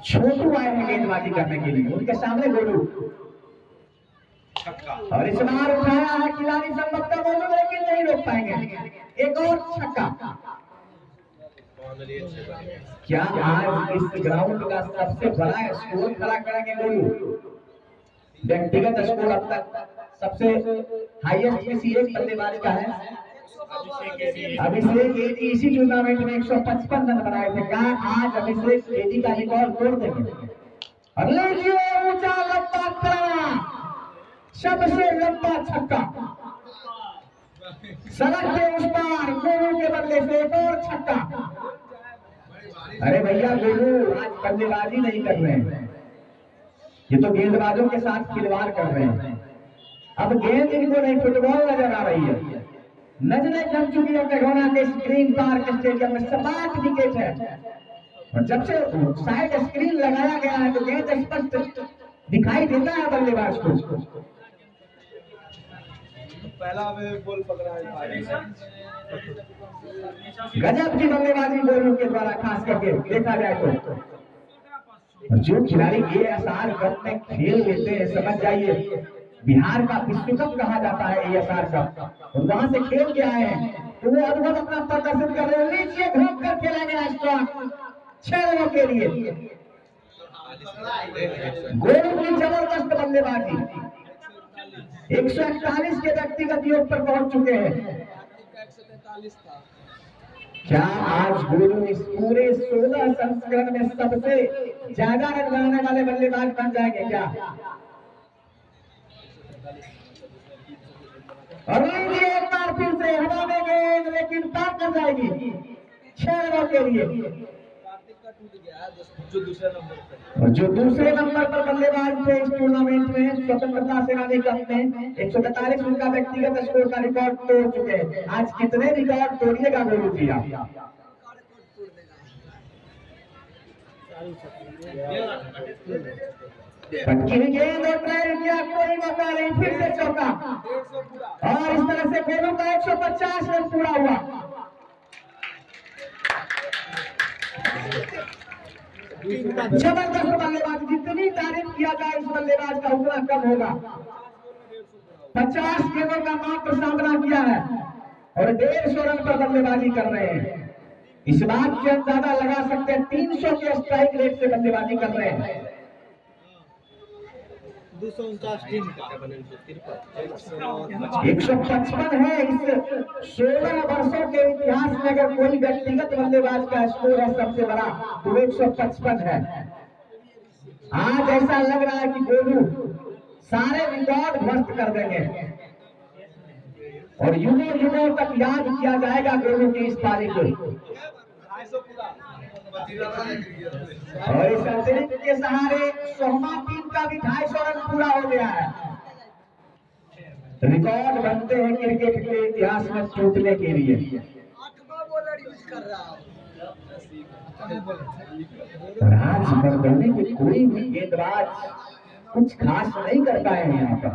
छोटू आए हैं गेंदबाजी करने के लिए, उनके सामने गोलू, और इस बार उठाया है खिलाड़ी संभवतः गोलू, लेकिन नहीं रोक पाएंगे। एक और छक्का। क्या आज इस ग्राउंड का सबसे बड़ा स्कोर खड़ा करेंगे गोलू? व्यक्तिगत स्कोर अब तक सबसे हाईएस्ट किसी एक बल्लेबाज का है, अभिषेक एडी इसी टूर्नामेंट में 155 रन बनाए थे। क्या आज अभिषेक एडी का रिकॉर्ड तोड़ देंगे? और लीजिए ऊंचा लंबा खड़ा, सबसे लंबा छक्का, सड़क के उस पार गोलू के बदले से एक और छक्का। अरे भैया गोलू आज बल्लेबाजी नहीं कर रहे हैं, ये तो गेंदबाजों के साथ खिलवाड़ कर रहे हैं। अब गेंद इनको नहीं, फुटबॉल नजर आ रही है। नजरें जम चुकी है मेघना के स्क्रीन पार्क स्टेडियम में, 7 विकेट है, और जब से साइड स्क्रीन लगाया गया है तो गेंद स्पष्ट दिखाई देता है बल्लेबाज को। पहला बॉल पकड़ा है, गजब की बल्लेबाजी गोलू के द्वारा खास करके देखा जाए तो। जो खिलाड़ी ASR कप में खेल लेते हैं, समझ जाइए बिहार का विश्व कप कहा जाता है ASR कप, और वहां से खेल के आए हैं तो वो अद्भुत अपना प्रदर्शन कर रहे हैं। नीचे घूम कर खेला गया स्ट्रोक 6 रनों के लिए। गोलू की जबरदस्त बल्लेबाजी, 141 के व्यक्तिगत योग पर पहुंच चुके हैं। क्या आज गोलू इस पूरे 16 संस्करण में सबसे ज्यादा रन बनाने वाले बल्लेबाज बन जाएंगे क्या? और लीजिए एक बार फिर से हवा में गेंद, लेकिन पार कर जाएगी 6 रनों के लिए। और जो दूसरे नंबर पर बल्लेबाज थे इस टूर्नामेंट में, स्वतंत्रता सेनानी कप में 143 उनका व्यक्तिगत स्कोर का रिकॉर्ड तोड़ चुके हैं। आज कितने रिकॉर्ड तोड़िएगा गोलू जी आप? पटकी हुई गेंद और ड्राइव किया, कोई मौका नहीं, फिर से चौका, और इस तरह से गोलू का 150 रन पूरा हुआ। जबरदस्त बल्लेबाज, जितनी तारीफ किया जाए इस बल्लेबाज का उतना कम होगा। 50 गेंदों का मात्र सामना किया है और 150 रन पर बल्लेबाजी कर रहे हैं। इस बात से अंदाजा लगा सकते हैं 300 के स्ट्राइक रेट से बल्लेबाजी कर रहे हैं। 249 टीम का 155 है। इस 16 वर्षों के इतिहास में अगर कोई व्यक्तिगत बल्लेबाज का स्कोर है सबसे बड़ा तो 155 है। आज ऐसा लग रहा है कि गोलू सारे रिकॉर्ड ध्वस्त कर देंगे और युगों युगों तक याद किया जाएगा गोलू की इस पारी को। और इस अतिरिक्त के सहारे सोहमा टीम का भी 250 रन पूरा हो गया है। रिकॉर्ड बनते हैं क्रिकेट के इतिहास में टूटने के लिए। 8वां बॉलर यूज कर रहा है। राज बरदौली के कोई भी गेंदबाज कुछ खास नहीं कर पाए हैं यहाँ पर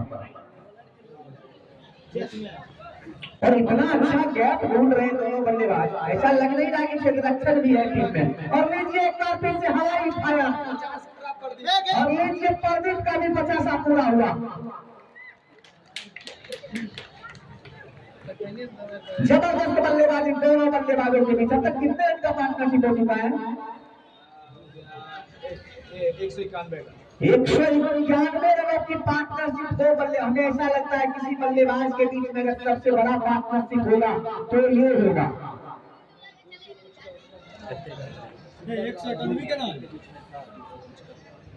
और इतना अच्छा गैप ढूंढ रहे हैं दोनों बल्लेबाज। ऐसा लग नहीं रहा कि क्षेत्ररक्षण भी है टीम में। और लीजिए एक बार फिर से हवाई उठाया और लीजिए प्रदीप का भी 50 पूरा हुआ। जबरदस्त बल्लेबाजी दोनों बल्लेबाजों के बीच। अब तक कितने रन का पार्टनरशिप हो चुका है? 191 रनों की पार्टनरशिप। दो बल्ले, हमें ऐसा लगता है किसी बल्लेबाज के बीच में अगर सबसे बड़ा पार्टनरशिप होगा तो ये होगा।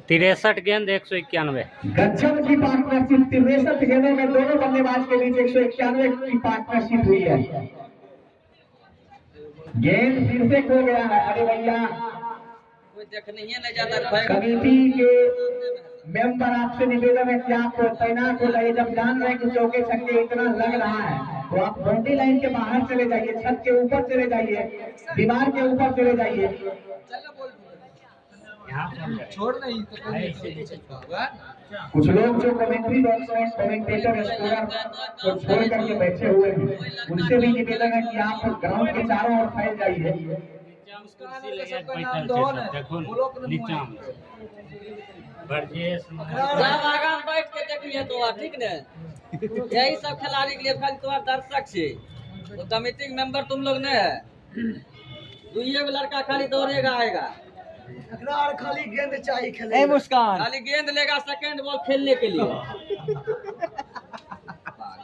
63 गेंद 191। गज्जब की पार्टनरशिप 63 गेंदों में दोनों बल्लेबाज के बीच 191 की पार्टनरशिप हुई है। गेंद फिर से खो गया है। अरे भैया कमेटी के मेंबर आपसे निवेदन है कि आप तैनात हो जाइए। जब जान रहे हैं कि चौके छक्के इतना लग रहा है तो आप बाउंड्री लाइन के बाहर चले जाइए, छत के ऊपर चले जाइए, दीवार के ऊपर चले जाइए। छोड़ नहीं कुछ लोग जो कमेंट्री बॉक्स में कमेंटेटर स्कोरर को छोड़ करके बैठे हुए हैं उनसे भी निवेदन है कि आप ग्राउंड के चारों ओर फैल जाइए। बैठ के देखिए तो ठीक ने। यही सब खिलाड़ी के लिए खाली तुम्हारा दर्शक छे तो कमेटी के मेंबर तुम लोग ने है। दुइये लड़का खाली दौड़ेगा आएगा। खाली गेंद चाहिए खेले। मुस्कान खाली गेंद लेगा सेकंड बॉल खेलने के लिए।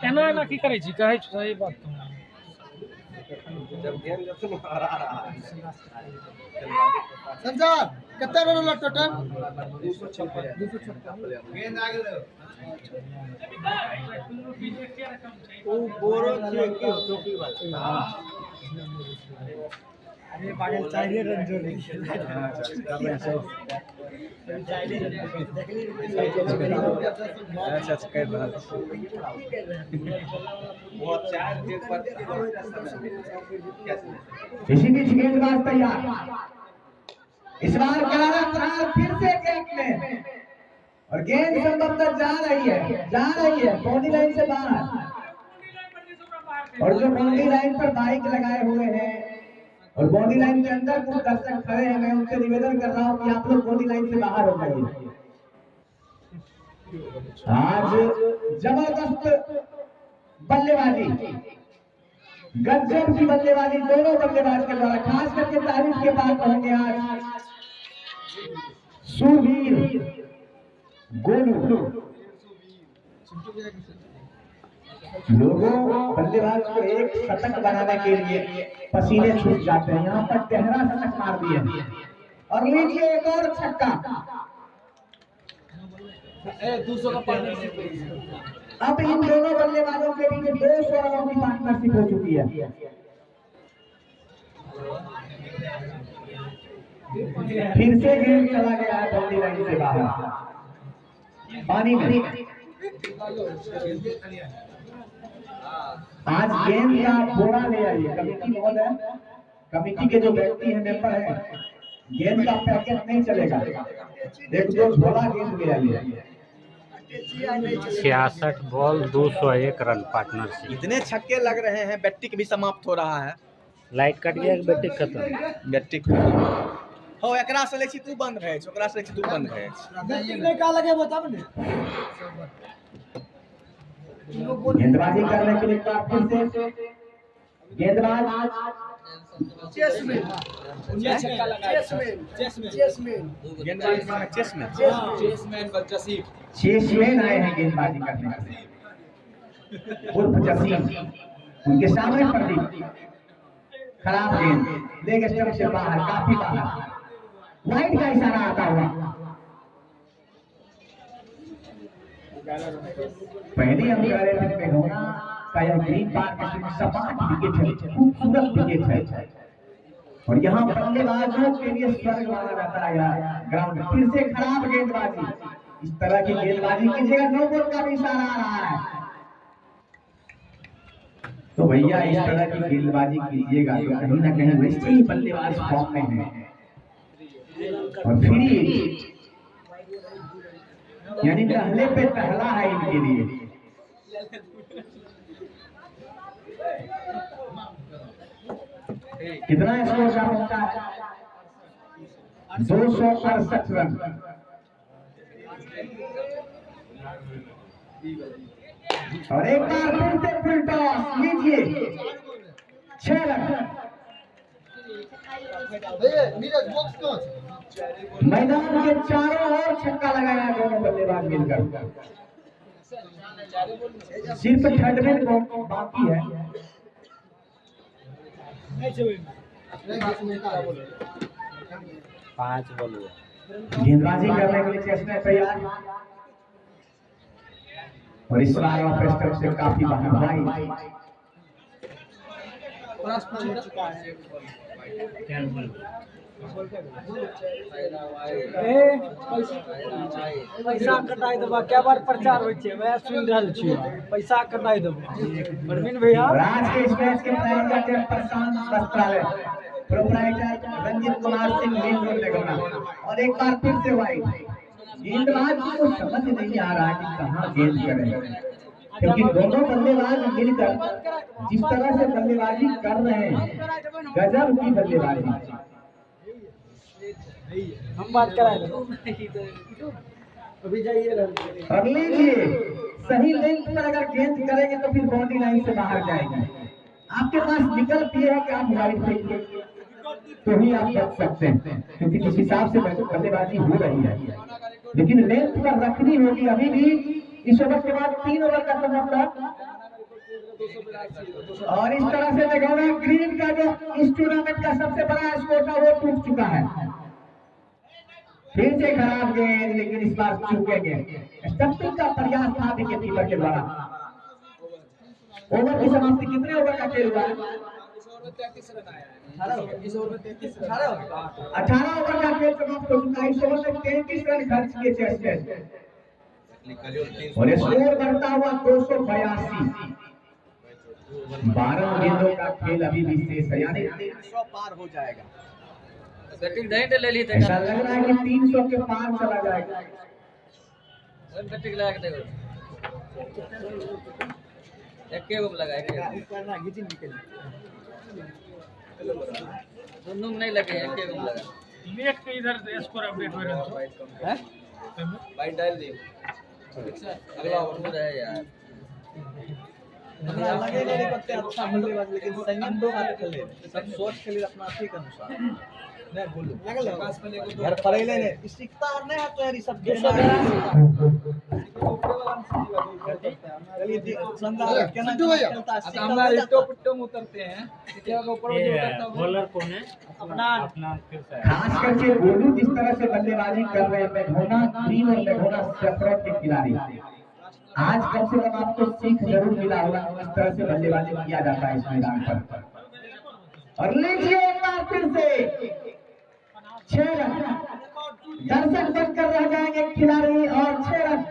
केना एना की करे छी कहै छी सही बात। संसार कितना रन होला टोटल? 256 गेंद आ गेल। ओ बोरो छै की टोपी वाला। अरे पागल चाहिए रन जोड़ी। इसी बीच गेंदबाज तैयार। इस बार करारा प्रहार फिर से गेंद में और गेंद संभवतः जा रही है बाउंड्री लाइन से बाहर। और जो बाउंड्री लाइन पर बाइक लगाए हुए हैं और बाउंड्री लाइन के अंदर कुछ दर्शक खड़े हैं, मैं उनसे निवेदन कर रहा हूं कि आप लोग बाउंड्री लाइन से बाहर हो जाइए। आज जबरदस्त बल्लेबाजी, गज्जब की बल्लेबाजी दोनों बल्लेबाज के द्वारा। खास करके तारीफ के पात्र होंगे आज सुवीर गोलू। लोगों बल्लेबाज को एक शतक बनाने के लिए पसीने छूट जाते हैं। यहाँ पर गहरा शतक मार दिए और लीजिए एक और छक्का। 200 का पार्टनरशिप। अब इन दोनों बल्लेबाजों के बीच 200 रनों की पार्टनरशिप हो चुकी है। फिर से गेंद चला गया है बाउंड्री लाइन से बाहर पानी में। आज गेंद का बोरा ले आइए कमेटी महोदय। कमेटी के जो व्यक्ति हैं मेंबर हैं, गेंद का पैकेट नहीं चलेगा, एक दो झोला गेंद ले आइए। 66 बॉल 201 रन पार्टनरशिप। इतने छक्के लग रहे हैं, बैटिंग भी समाप्त हो रहा है। लाइट कट गया, बैटिंग खत्म। बैटिंग हो एकरा से लै छी तू बंद रहे छ, ओकरा से लै छी तू बंद रहे नहीं का लगे बताब ने गेंदबाजी करने के लिए फिर से गेंदबाज चेसमैन चेसमैन आए हैं गेंदबाजी करने के लिए उर्फ जसीम, उनके सामने प्रदीप, खराब गेंद लेग स्टंप से बाहर, काफी बाहर, वाइड का इशारा आता हुआ। पहले हम कह रहे थे मेघोना का यह ग्रीन पार्क में सपाट विकेट है, खूबसूरत विकेट है, और यहाँ बल्लेबाजों के लिए स्वर्ग माना जाता है यार ग्राउंड। फिर से खराब गेंदबाजी, इस तरह की गेंदबाजी कीजिएगा, नो बॉल का भी इशारा आ रहा है। तो भैया इस तरह की गेंदबाजी कीजिएगा तो कहीं ना कहीं वैसे ही बल्लेबाज फॉर्म में है। और फिर यानी टहले पे टहला है इनके लिए। कितना स्कोर का पहुंचा है? 268 रन। और एक बार फिर से फुल टॉस लीजिए, 6 रन। नीरज बॉक्स कौन मैदान के चारों ओर छक्का लगाया दोनों बल्लेबाज मिलकर। सिर्फ थर्ड में बाकी है। पाँच बॉल गेंदबाजी करने के लिए चेस्टनट तैयार, और इस बार ऑफ स्टंप से काफी बाहर भाई। पैसा कटाई देबा, क्या बार प्रचार होय छै, वह सुन रहल छी, पैसा कटाई देबा। परवीन भैया आज के इस मैच के प्रायोजक हैं Prashant Vastralaya, proprietor Ranjeet Kumar Singh, main road मेघोना। और एक बार फिर से वाइड, गेंदबाज को समझ नहीं आ रहा कि कहां गेंद करें, क्योंकि दोनों बल्लेबाज मिलकर जिस तरह से बल्लेबाजी कर रहे हैं, गजब की बल्लेबाजी। हम बात कराए अभी जाइए और लीजिए, सही लेंथ पर अगर गेंद करेंगे तो फिर बाउंड्री लाइन से बाहर जाएगी। आपके पास विकल्प ये है कि आप वाइड फेंकिए तो ही आप बच सकते हैं, क्योंकि जिस हिसाब से बल्लेबाजी हो रही है, लेकिन लेंथ पर रखनी होगी। अभी भी इस ओवर के बाद 3 ओवर का समय था, और इस तरह से मेघोना ग्रीन का जो इस टूर्नामेंट का सबसे बड़ा स्कोर था वो टूट चुका है। फिर से खराब गेंद, लेकिन इस बार चूकेंगे। स्टंपिंग का प्रयास था विकेट कीपर के द्वारा। ओवर की समाप्ति कितने ओवर का खेल हुआ? 18 ओवर का खेल समाप्त हो चुका है। इस ओवर में 33 रन खर्च किए चेस्टनट, और स्कोर बढ़ता हुआ 282। 12 गेंदों का खेल अभी भी शेष है, यानी 300 पार हो जाएगा। बैटिंग नहीं ले ली थे, ऐसा लग रहा है कि 300 के पार चला जाएगा। बैटिंग लगा के देखो, एक के गो लगा, एक दोनों नहीं लगे, एक के गो लगा। नेट के इधर स्कोर अपडेट हो रहा है। भाई डाल दे अगला ओवर है यार। लगे नहीं करते अच्छा बल्लेबाज, लेकिन संयम दो बात खेले, सब सोच के लिए अपना ठीक अनुसार नहीं बोलो घर परेले ने सिकता और नहीं है तो यार सब चलिए संदा केना खेलता है, हमरा टॉप टॉप उतरते हैं, क्या ऊपर जो उतरता है बॉलर कौन है? अपना फिर से खास करके गोलू जिस तरह से बल्लेबाजी कर रहे हैं, मेघोना ग्रीन और मेघोना सफरत के खिलाड़ी, आज कम से कम आपको सीख जरूर मिला होगा इस तरह से बल्लेबाजी किया जाता है इस मैदान पर। और लीजिए एक बार फिर से 6 रन, दर्शक बनकर रह जाएंगे खिलाड़ी, और 6 रन।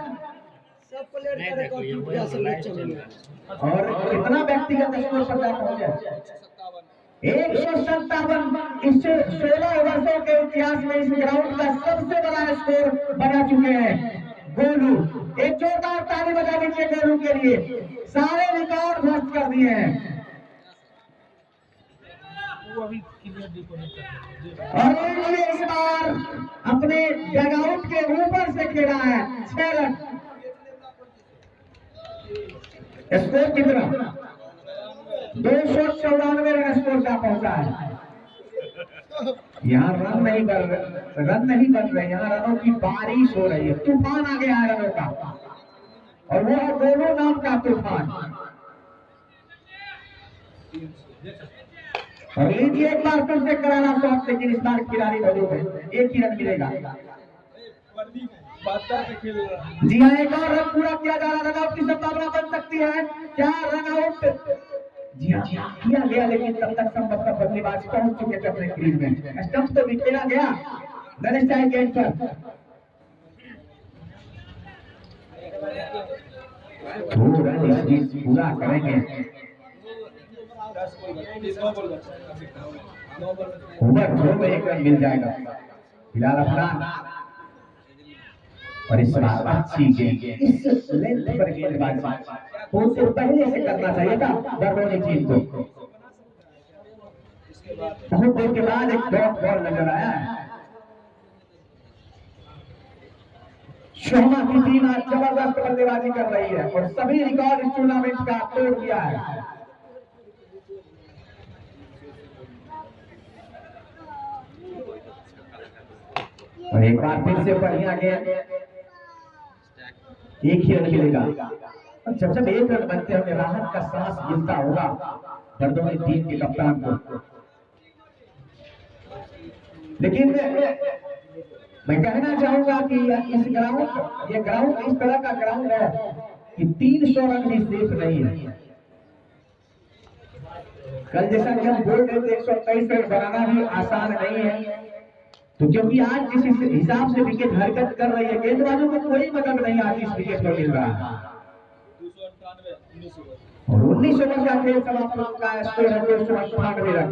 सब प्लेयर का रिकॉर्ड टूट गया सिलेक्शन में। और कितना व्यक्तिगत स्कोर पर जा पहुंचे? 157। इससे 16 वर्षों के इतिहास में इस ग्राउंड का सबसे बड़ा स्कोर बना चुके हैं गोलू। एक जोरदार ताली बजा दीजिए गोलू के लिए, सारे रिकॉर्ड ध्वस्त कर दिए हैं। वो अभी क्लियर डिपोजिट कर और इन्होंने इस बार अपने डगआउट के ऊपर से खेला है 6 रन। स्कोर कितना 294 रन स्कोर का पहुंचा है। यहाँ रन नहीं बन रहे, यहाँ रनों की बारिश हो रही है, तूफान आ गया है रनों का, और वो है दोनों नाम का तूफान। और लीजिए एक बार फिर से कराना शॉट, लेकिन इस बार खिलाड़ी मौजूद है, एक ही रन मिलेगा। जी हाँ, एक और रन पूरा किया जा रहा है, रन आउट की संभावना बन सकती है क्या? रन आउट जी हाँ किया गया, लेकिन तब तक संभवतः बल्लेबाज पहुंच चुके थे अपने क्रीज में। स्टंप तो भी खेला गया रन स्ट्राइक एंड पर, पूरा करेंगे। ओवर थ्रो में 1 रन मिल जाएगा फिलहाल अफरान। और इस बार अच्छी गेंद, इस लेंथ पर गेंदबाजी उनसे पहले से करना चाहिए था बरौनी टीम को। बहुत देर के बाद एक डॉट बॉल नजर आया है। शोमा की टीम आज जबरदस्त बल्लेबाजी कर रही है और सभी रिकॉर्ड इस टूर्नामेंट का तोड़ दिया है। और एक बार फिर से बढ़िया गेंद, एक ही रन मिलेगा। और जब 1 रन बनते होंगे राहत का सांस गिरता होगा बरदौनी टीम के कप्तान को। लेकिन मैं कहना चाहूंगा कि ये ग्राउंड इस तरह का ग्राउंड है कि 300 रन भी सेफ नहीं है। कल जैसा कि हम बोल रहे थे 123 रन बनाना भी आसान नहीं है, तो क्योंकि आज जिस हिसाब से विकेट हरकत कर रही है, गेंदबाजों को कोई मदद नहीं आज इस विकेट पर मिल रहा है। और 19 ओवर का खेल समाप्त हो चुका है, स्कोर है 298 रन।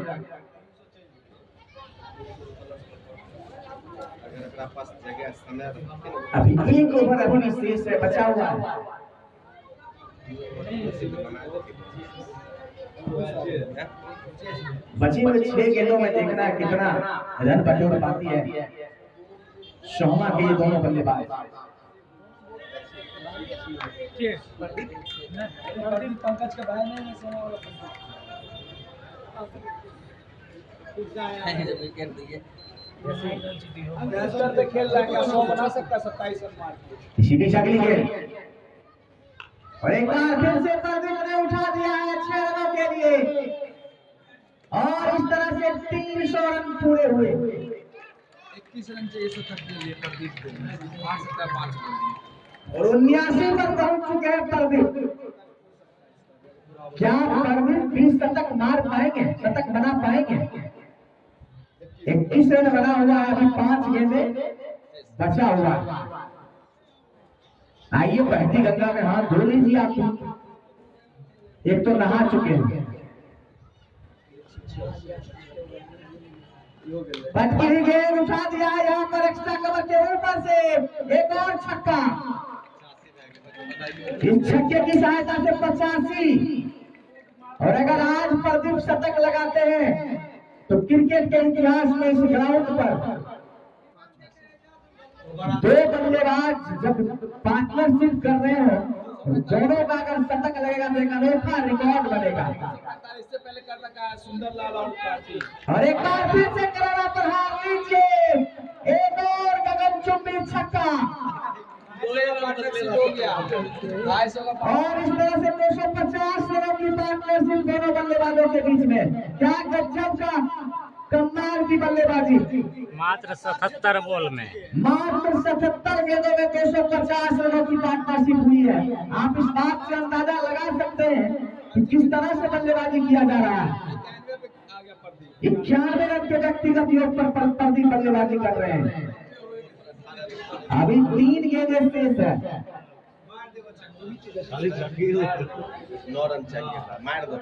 अभी 1 ओवर अभी शेष है, बचा हुआ है। बची हुई 6 गेंदों में देखना है कितना रन बटोर पाती है शोमा के ये दोनों बल्लेबाज। पंकज का भाई नहीं है, खेल रहा है, 100 बना सकता 27 रन मार के। सीधी शक्ली गेंद और एक बार फिर से प्रदीप ने उठा दिया है 6 रनों के लिए, और इस तरह से 300 रन पूरे हुए। 21 रन चाहिए 130 के लिए प्रदीप को, मार सकता है 5 रन और 79 पर पहुंच चुके हैं प्रदीप। क्या प्रदीप 20 शतक मार पाएंगे, शतक बना पाएंगे? 21 रन बना हुआ है, अभी 5 गेंदें बचा हुआ है। आइए बहती गंगा में हाथ धो लीजिए आप, एक तो नहा चुके हैं। बटकी गेंद उठा दिया यहाँ पर एक्स्ट्रा कवर के ऊपर से, एक और छक्का। इस छक्के की सहायता से 85, और अगर आज प्रदीप शतक लगाते हैं तो क्रिकेट के इतिहास में इस ग्राउंड पर 2 बल्लेबाज जब पार्टनरशिप कर रहे हो, दोनों का अगर शतक लगेगा तो एक अनोखा रिकॉर्ड बनेगा। इससे पहले कर रखा है सुंदरलाल आउट। और एक बार फिर से करारा प्रहार नीचे, एक और गगनचुंबी छक्का, हो गया 250 का। और इस तरह से 250 रनों की पार्टनरशिप दोनों बल्लेबाजों के बीच में। क्या गजब का कमाल की बल्लेबाजी। मात्र 77 बॉल में, मात्र 77 गेंदों में 250 रनों की पार्टनरशिप हुई है। आप इस बात से अंदाजा लगा सकते हैं कि किस तरह से बल्लेबाजी किया जा रहा है। 91 रन के व्यक्तिगत योग पर प्रदीप बल्लेबाजी कर रहे हैं। अभी 3 गेंदें शेष है। 9 रन चाहिए था, मार दो।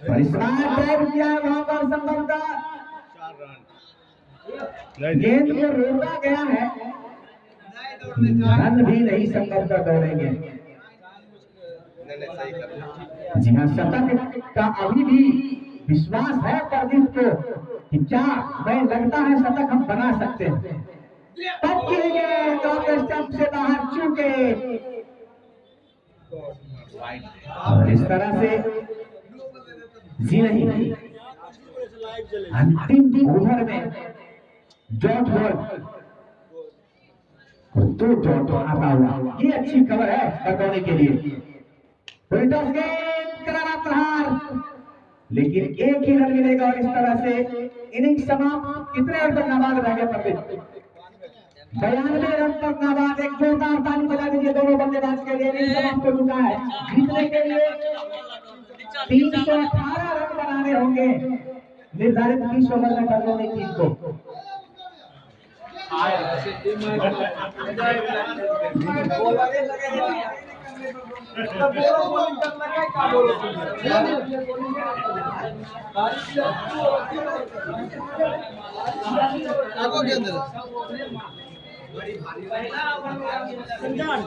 और इस बार ड्राइव किया है वहां पर संभवतः 4 रन। गेंद को रोका गया है, रन भी नहीं संभवतः दौड़ेंगे। सही कर। जी हाँ, शतक का अभी भी विश्वास है प्रदीप को कि क्या मैं लगता है शतक हम बना सकते हैं। तब खेलेंगे ड्रॉप स्टंप से बाहर चूके और इस तरह से जी नहीं अंतिम ओवर में डॉट बॉल और 2 डॉट आता हुआ, ये अच्छी खबर है बरकौनी के लिए। टॉस गेंद करारा प्रहार, लेकिन एक ही रन मिलेगा और इस तरह से इनिंग समाप्त। कितने रन पर नाबाद रह गए पंडित? 92 रन पर नाबाद। एक जोरदार ताली बजा दीजिए दोनों बल्लेबाज के लिए। इनिंग समाप्त हो चुका है। जीतने के लिए 318 रन बनाने होंगे निर्धारित 20 ओवर में बरकौनी टीम को। संजान